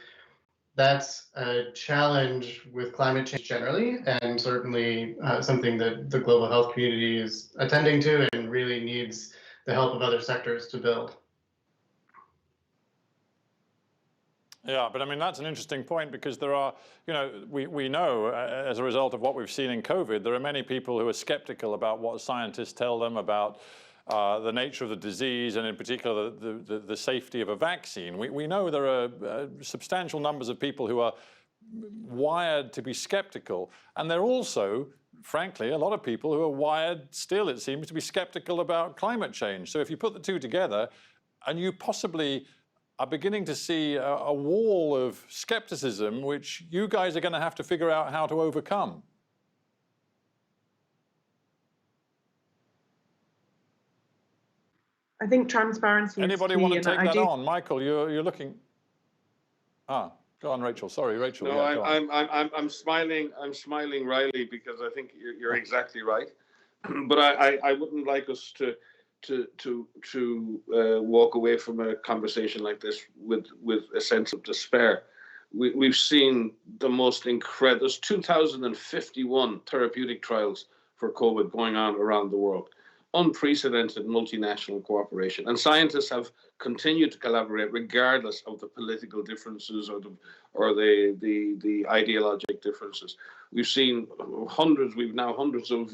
that's a challenge with climate change generally, and certainly something that the global health community is attending to and really needs the help of other sectors to build. Yeah, but I mean, that's an interesting point, because there are, you know, we know as a result of what we've seen in COVID, there are many people who are skeptical about what scientists tell them about the nature of the disease, and in particular the safety of a vaccine. We know there are substantial numbers of people who are wired to be skeptical, and there are also, frankly, a lot of people who are wired still, it seems, to be skeptical about climate change. So if you put the two together, and you possibly are beginning to see a wall of skepticism, which you guys are going to have to figure out how to overcome. I think transparency Anybody is key, want to and take I that do. on? Michael, you're looking. Ah, go on, Rachel. Sorry, Rachel. No, yeah, go on. I'm smiling. I'm smiling, Riley, because I think you're exactly right. But I wouldn't like us to walk away from a conversation like this with a sense of despair. We've seen the most incredible. There's 2,051 therapeutic trials for COVID going on around the world. Unprecedented multinational cooperation, and scientists have continued to collaborate regardless of the political differences or the ideologic differences. We've seen hundreds of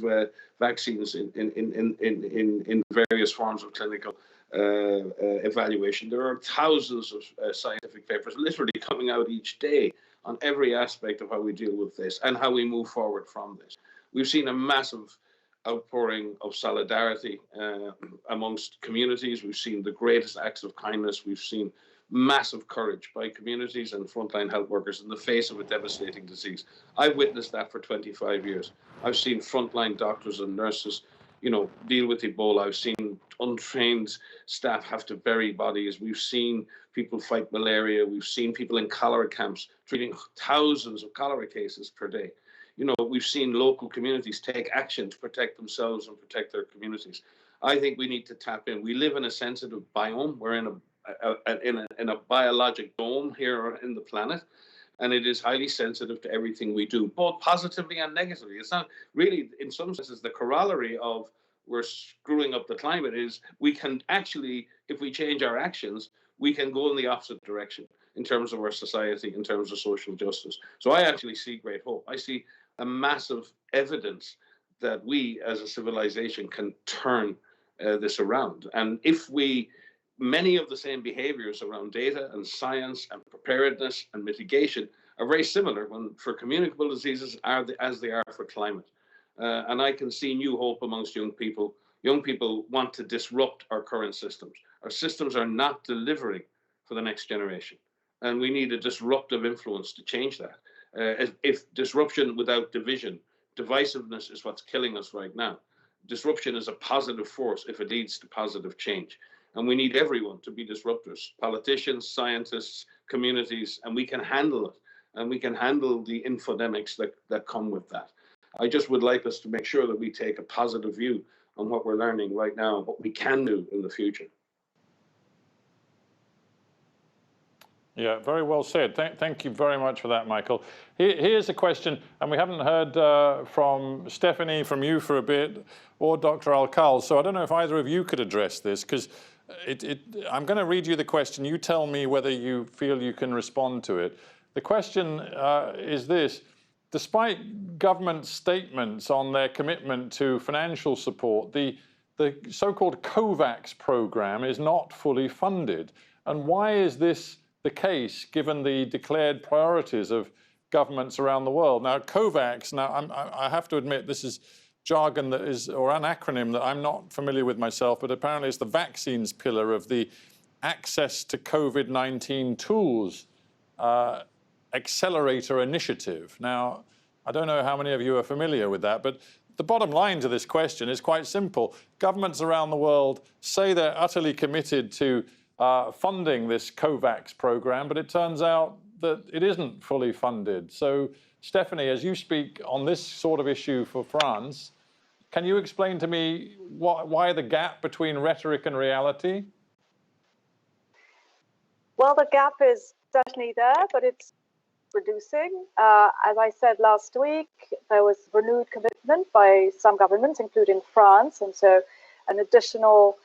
vaccines in various forms of clinical evaluation. There are thousands of scientific papers literally coming out each day on every aspect of how we deal with this and how we move forward from this. We've seen a massive outpouring of solidarity amongst communities. We've seen the greatest acts of kindness. We've seen massive courage by communities and frontline health workers in the face of a devastating disease. I've witnessed that for 25 years. I've seen frontline doctors and nurses, you know, deal with Ebola. I've seen untrained staff have to bury bodies. We've seen people fight malaria. We've seen people in cholera camps treating thousands of cholera cases per day. You know, we've seen local communities take action to protect themselves and protect their communities. I think we need to tap in. We live in a sensitive biome. We're in a biologic dome here in the planet, and it is highly sensitive to everything we do, both positively and negatively. It's not really, in some senses, the corollary of we're screwing up the climate is we can actually, if we change our actions, we can go in the opposite direction in terms of our society, in terms of social justice. So I actually see great hope. I see a massive evidence that we as a civilization can turn this around. And if many of the same behaviors around data and science and preparedness and mitigation are very similar for communicable diseases as they are for climate. And I can see new hope amongst young people. Young people want to disrupt our current systems. Our systems are not delivering for the next generation. And we need a disruptive influence to change that. If disruption without division, divisiveness is what's killing us right now. Disruption is a positive force if it leads to positive change. And we need everyone to be disruptors, politicians, scientists, communities, and we can handle it. And we can handle the infodemics that come with that. I just would like us to make sure that we take a positive view on what we're learning right now, what we can do in the future. Yeah, very well said. Thank you very much for that, Michael. Here's a question, and we haven't heard from Stephanie, from you for a bit, or Dr. Alcal. So I don't know if either of you could address this, because I'm going to read you the question. You tell me whether you feel you can respond to it. The question is this. Despite government statements on their commitment to financial support, the so-called COVAX program is not fully funded. And why is this the case, given the declared priorities of governments around the world? Now, COVAX, I have to admit, this is jargon that is, or an acronym that I'm not familiar with myself, but apparently it's the vaccines pillar of the Access to COVID-19 Tools Accelerator Initiative. Now, I don't know how many of you are familiar with that, but the bottom line to this question is quite simple. Governments around the world say they're utterly committed to funding this COVAX program, but it turns out that it isn't fully funded. So, Stephanie, as you speak on this sort of issue for France, can you explain to me why the gap between rhetoric and reality? Well, the gap is certainly there, but it's reducing. As I said last week, there was renewed commitment by some governments, including France, and so an additional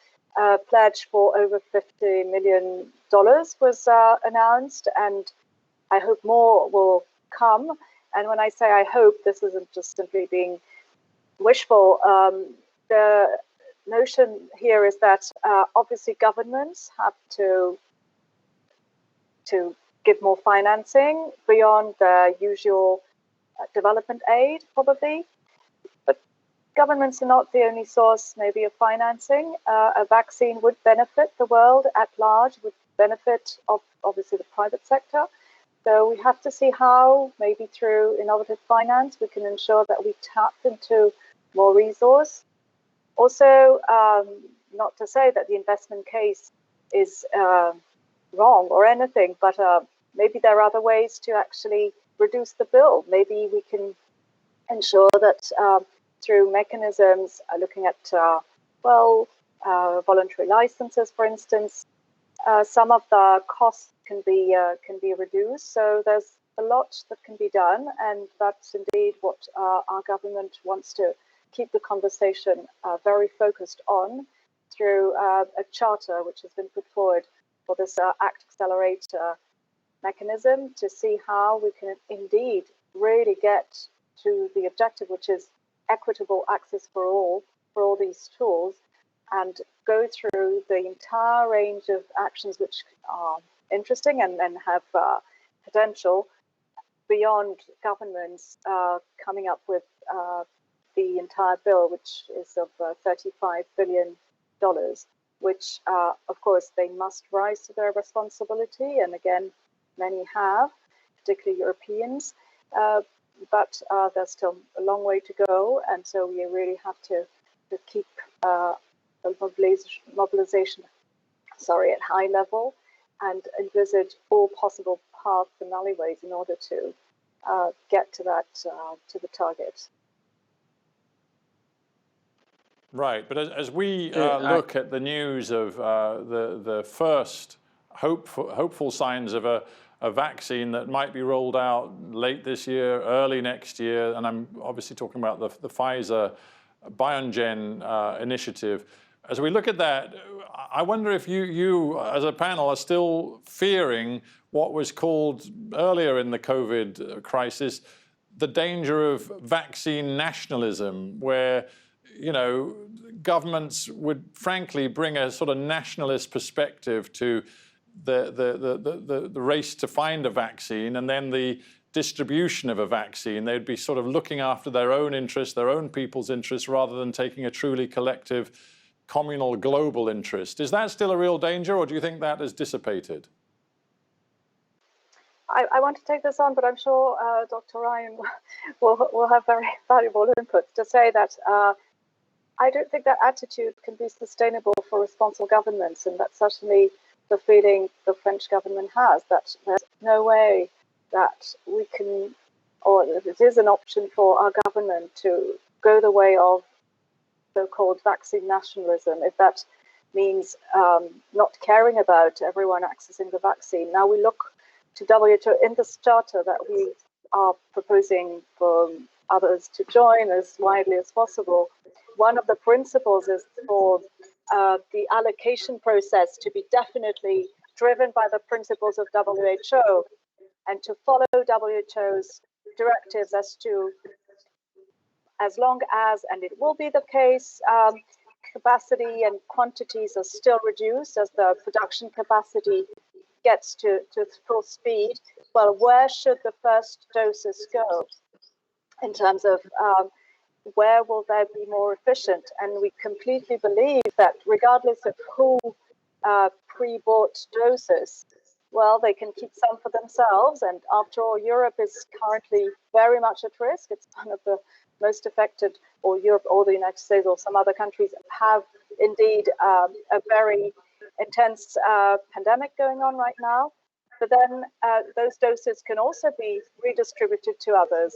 pledge for over $50 million was announced, and I hope more will come. And when I say I hope, this isn't just simply being wishful. The notion here is that obviously governments have to give more financing beyond the usual development aid, probably. But governments are not the only source, maybe, of financing. A vaccine would benefit the world at large, would benefit, obviously, the private sector. So we have to see how, maybe through innovative finance, we can ensure that we tap into more resource. Also, not to say that the investment case is wrong or anything, but maybe there are other ways to actually reduce the bill. Maybe we can ensure that through mechanisms looking at, voluntary licenses, for instance, some of the costs can be reduced. So there's a lot that can be done, and that's indeed what our government wants to keep the conversation very focused on through a charter which has been put forward for this Act Accelerator mechanism, to see how we can indeed really get to the objective, which is equitable access for all these tools, and go through the entire range of actions which are interesting and have potential beyond governments coming up with the entire bill, which is of $35 billion, which, of course, they must rise to their responsibility. And again, many have, particularly Europeans, but there's still a long way to go. And so we really have to keep the mobilization at high level, and envisage all possible paths and alleyways in order to get to that to the target. Right, but as we look at the news of the first hopeful signs of a vaccine that might be rolled out late this year, early next year, and I'm obviously talking about the Pfizer BioNTech initiative. As we look at that, I wonder if you as a panel are still fearing what was called earlier in the COVID crisis the danger of vaccine nationalism, where governments would frankly bring a sort of nationalist perspective to the race to find a vaccine, and then the distribution of a vaccine. They'd be sort of looking after their own interests, their own people's interests, rather than taking a truly collective, communal, global interest. Is that still a real danger, or do you think that has dissipated? I want to take this on, but I'm sure Dr. Ryan will have very valuable input to say that I don't think that attitude can be sustainable for responsible governments, and that's certainly the feeling the French government has, that there's no way that we can, or that it is an option for our government to go the way of so-called vaccine nationalism, if that means not caring about everyone accessing the vaccine. Now we look to WHO in this charter that we are proposing for others to join as widely as possible. One of the principles is for the allocation process to be definitely driven by the principles of WHO, and to follow WHO's directives as long as, and it will be the case, capacity and quantities are still reduced as the production capacity gets to full speed. Well, where should the first doses go in terms of where will they be more efficient? And we completely believe that regardless of who pre-bought doses, well, they can keep some for themselves. And after all, Europe is currently very much at risk. It's one of the most affected, or Europe or the United States or some other countries have indeed a very intense pandemic going on right now. But then those doses can also be redistributed to others.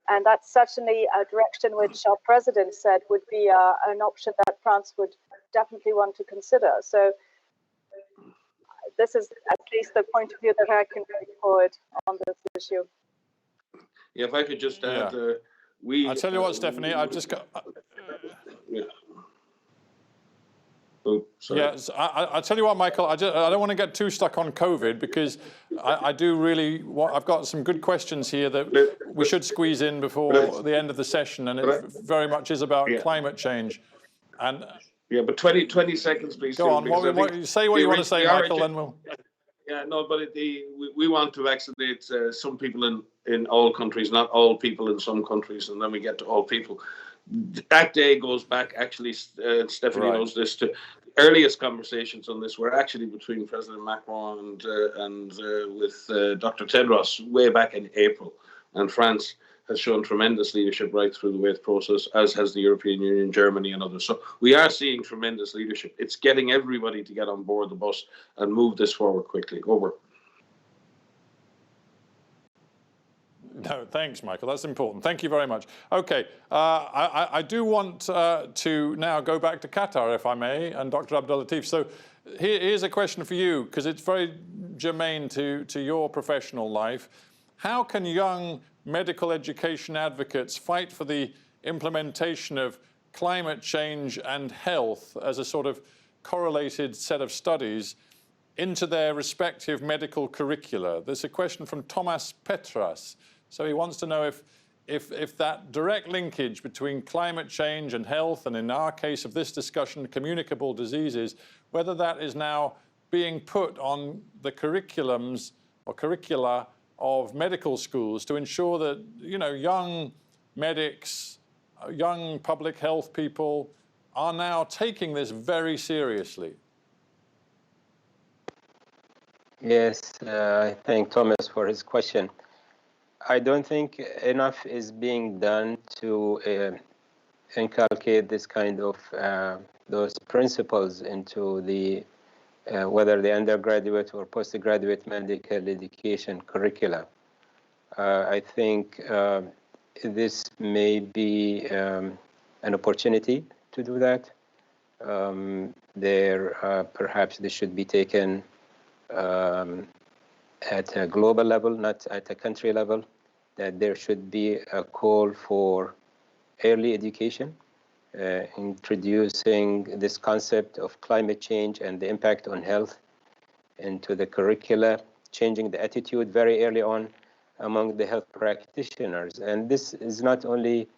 And that's certainly a direction which our president said would be an option that France would definitely want to consider. So this is at least the point of view that I can bring forward on this issue. Yeah, if I could just add, I'll tell you what, Stephanie, I've just got... yeah. Oh, sorry. Yes, I'll tell you what, Michael, I don't want to get too stuck on COVID because I do really want, I've got some good questions here that we should squeeze in before the end of the session, and it very much is about climate change. And yeah, but 20 seconds, please. Go on, say what you want to say, Michael, then we'll... Yeah, no, but we want to vaccinate some people in all countries, not all people in some countries, and then we get to all people. That day goes back, actually, Stephanie knows this, to earliest conversations on this were actually between President Macron and with Dr. Tedros way back in April. And France has shown tremendous leadership right through the WAIT process, as has the European Union, Germany and others. So we are seeing tremendous leadership. It's getting everybody to get on board the bus and move this forward quickly. Over. No, thanks, Michael. That's important. Thank you very much. Okay, I do want to now go back to Qatar, if I may, and Dr. Abdul-Latif. So here's a question for you, because it's very germane to your professional life. How can young medical education advocates fight for the implementation of climate change and health as a sort of correlated set of studies into their respective medical curricula? There's a question from Thomas Petras. So he wants to know if that direct linkage between climate change and health, and in our case of this discussion, communicable diseases, whether that is now being put on the curriculums or curricula of medical schools to ensure that, you know, young medics, young public health people are now taking this very seriously. Yes, I thank Thomas for his question. I don't think enough is being done to inculcate this kind of those principles into the whether the undergraduate or postgraduate medical education curricula. I think this may be an opportunity to do that. Perhaps this should be taken at a global level, not at a country level, that there should be a call for early education, introducing this concept of climate change and the impact on health into the curricula, changing the attitude very early on among the health practitioners. And this is not only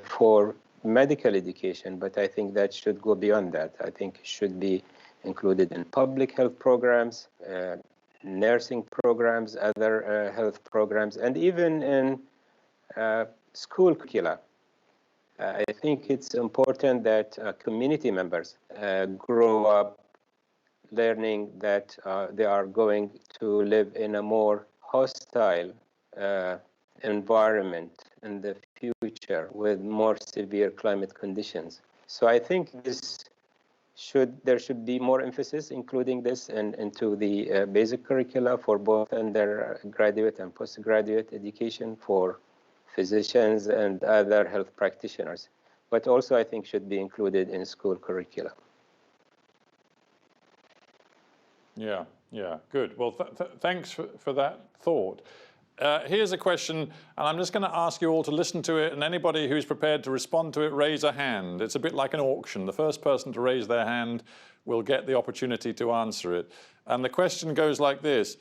for medical education, but I think that should go beyond that. I think it should be included in public health programs, nursing programs, other health programs, and even in school curricula. I think it's important that community members grow up learning that they are going to live in a more hostile environment in the future with more severe climate conditions. So I think there should be more emphasis including this into the basic curricula for both undergraduate and postgraduate education for physicians and other health practitioners, but also I think should be included in school curricula. Yeah, good. Well, thanks for that thought. Here's a question, and I'm just going to ask you all to listen to it, and anybody who's prepared to respond to it, raise a hand. It's a bit like an auction. The first person to raise their hand will get the opportunity to answer it. And the question goes like this.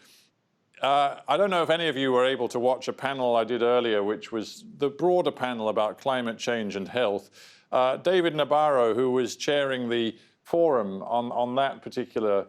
I don't know if any of you were able to watch a panel I did earlier, which was the broader panel about climate change and health. David Nabarro, who was chairing the forum on that particular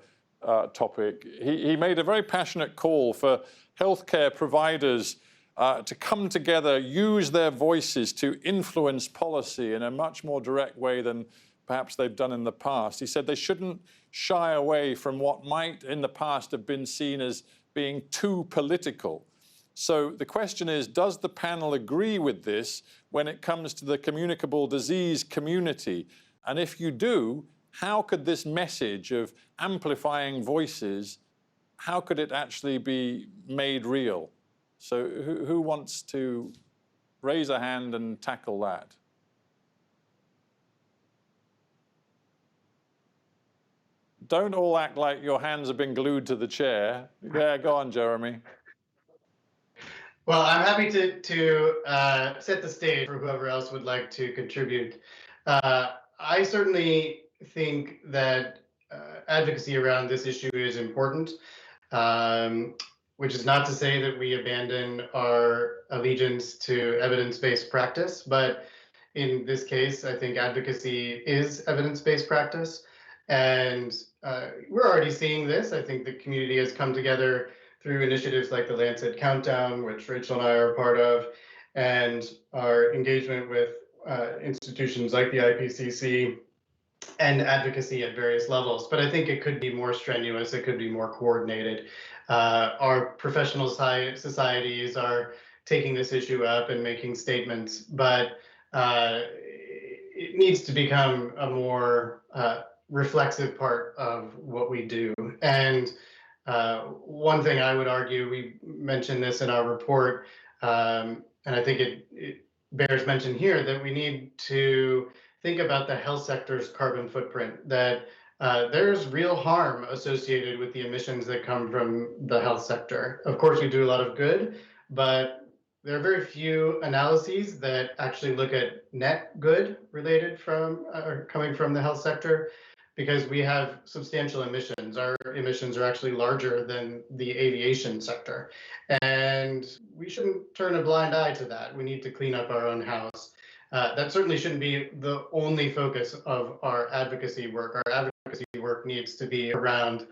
topic, he made a very passionate call for healthcare providers to come together, use their voices to influence policy in a much more direct way than perhaps they've done in the past. He said they shouldn't shy away from what might in the past have been seen as being too political. So the question is, does the panel agree with this when it comes to the communicable disease community? And if you do, how could this message of amplifying voices, how could it actually be made real? So who wants to raise a hand and tackle that? don't all act like your hands have been glued to the chair. Yeah, go on, Jeremy. Well, I'm happy to set the stage for whoever else would like to contribute. I certainly think that advocacy around this issue is important, which is not to say that we abandon our allegiance to evidence-based practice, but in this case, I think advocacy is evidence-based practice. And we're already seeing this. I think the community has come together through initiatives like the Lancet Countdown, which Rachel and I are a part of, and our engagement with institutions like the IPCC and advocacy at various levels. But I think it could be more strenuous, it could be more coordinated. Our professional societies are taking this issue up and making statements, but it needs to become a more reflexive part of what we do. And one thing I would argue, we mentioned this in our report, and I think it bears mention here, that we need to think about the health sector's carbon footprint, that there's real harm associated with the emissions that come from the health sector. Of course, we do a lot of good, but there are very few analyses that actually look at net good related from or coming from the health sector, because we have substantial emissions. Our emissions are actually larger than the aviation sector. And we shouldn't turn a blind eye to that. We need to clean up our own house. That certainly shouldn't be the only focus of our advocacy work. Our advocacy work needs to be around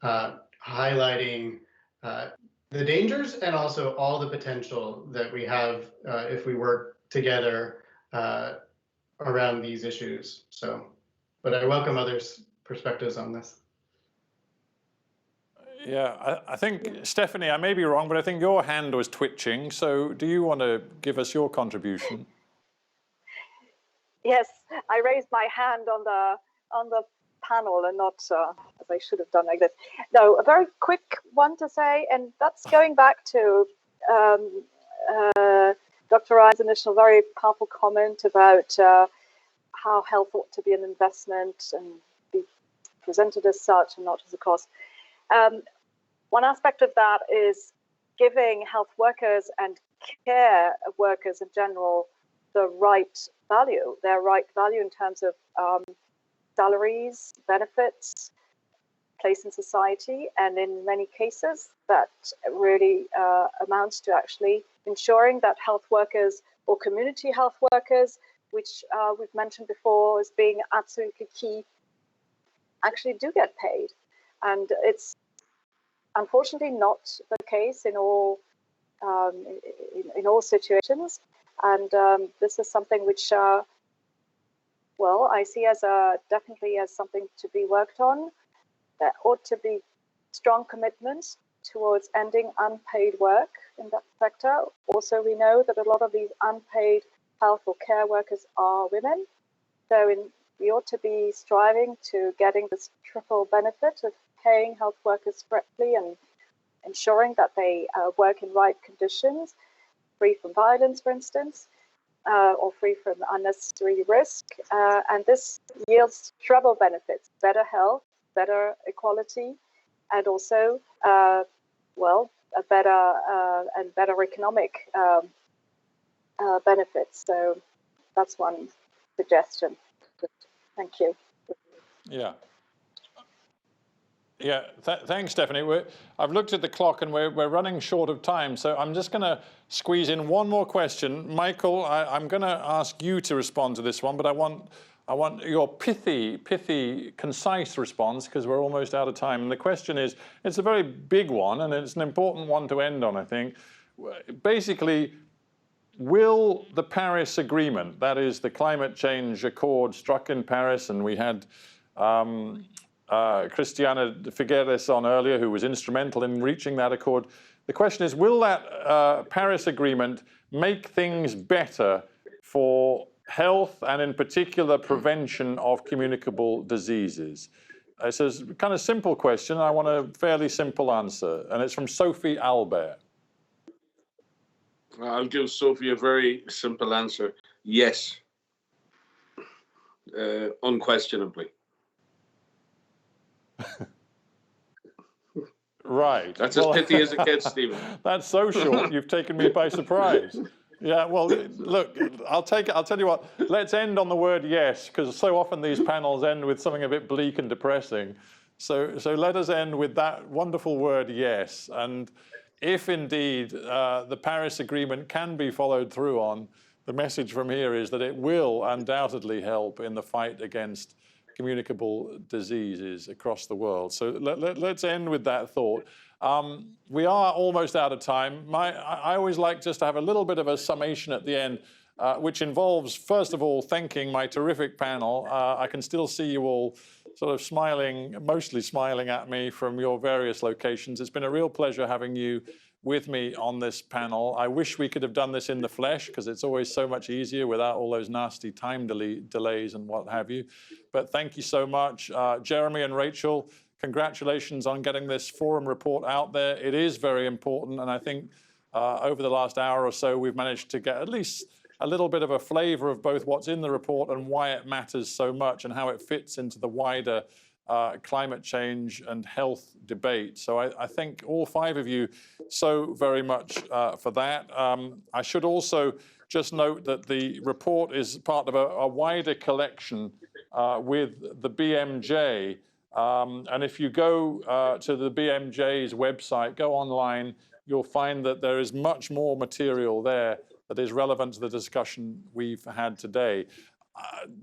highlighting the dangers and also all the potential that we have if we work together around these issues. So, but I welcome others' perspectives on this. Yeah, I think, Stephanie, I may be wrong, but I think your hand was twitching. So do you want to give us your contribution? Yes, I raised my hand on the panel and not as I should have done like this. No, a very quick one to say, and that's going back to Dr. Ryan's initial very powerful comment about how health ought to be an investment and be presented as such and not as a cost. One aspect of that is giving health workers and care workers in general the right value, their right value in terms of salaries, benefits, place in society, and in many cases that really amounts to actually ensuring that health workers or community health workers, which we've mentioned before as being absolutely key, actually do get paid. And it's unfortunately not the case in all situations. And this is something which, well, I see as definitely as something to be worked on. There ought to be strong commitments towards ending unpaid work in that sector. Also, we know that a lot of these unpaid health or care workers are women. So we ought to be striving to getting this triple benefit of paying health workers correctly and ensuring that they work in right conditions, free from violence, for instance, or free from unnecessary risk. And this yields treble benefits: better health, better equality, and also, well, a better economic benefits. So that's one suggestion. Thank you. Yeah. Yeah, thanks, Stephanie. I've looked at the clock and we're running short of time, so I'm just going to squeeze in one more question. Michael, I'm going to ask you to respond to this one, but I want your pithy, concise response because we're almost out of time. And the question is, it's a very big one and it's an important one to end on, I think. Basically, will the Paris Agreement, that is the climate change accord struck in Paris, and we had Christiana Figueres on earlier, who was instrumental in reaching that accord. The question is, will that Paris Agreement make things better for health and in particular prevention of communicable diseases? It's a kind of simple question. I want a fairly simple answer, and it's from Sophie Albert. I'll give Sophie a very simple answer. Yes, unquestionably. Right. That's as pithy as it gets, Stephen. That's so short, you've taken me by surprise. Yeah, well, look, I'll tell you what, let's end on the word yes, because so often these panels end with something a bit bleak and depressing. So let us end with that wonderful word yes. And if indeed the Paris Agreement can be followed through on, the message from here is that it will undoubtedly help in the fight against communicable diseases across the world. So let's end with that thought. We are almost out of time. I always like just to have a little bit of a summation at the end, which involves, first of all, thanking my terrific panel. I can still see you all sort of smiling, mostly smiling at me from your various locations. It's been a real pleasure having you with me on this panel. I wish we could have done this in the flesh, because it's always so much easier without all those nasty time delays and what have you. But thank you so much. Jeremy and Rachel, congratulations on getting this forum report out there. It is very important, and I think over the last hour or so, we've managed to get at least a little bit of a flavor of both what's in the report and why it matters so much and how it fits into the wider climate change and health debate. So I thank all five of you so very much for that. I should also just note that the report is part of a wider collection with the BMJ. And if you go to the BMJ's website, go online, you'll find that there is much more material there that is relevant to the discussion we've had today.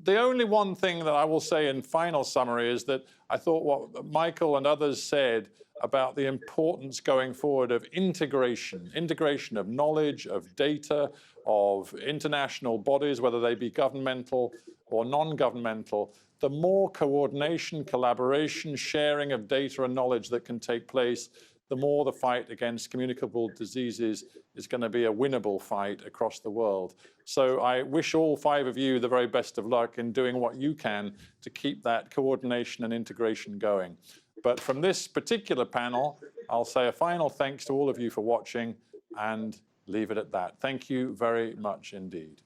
The only one thing that I will say in final summary is that I thought what Michael and others said about the importance going forward of integration of knowledge, of data, of international bodies, whether they be governmental or non-governmental. The more coordination, collaboration, sharing of data and knowledge that can take place, the more the fight against communicable diseases is going to be a winnable fight across the world. So I wish all five of you the very best of luck in doing what you can to keep that coordination and integration going. But from this particular panel, I'll say a final thanks to all of you for watching and leave it at that. Thank you very much indeed.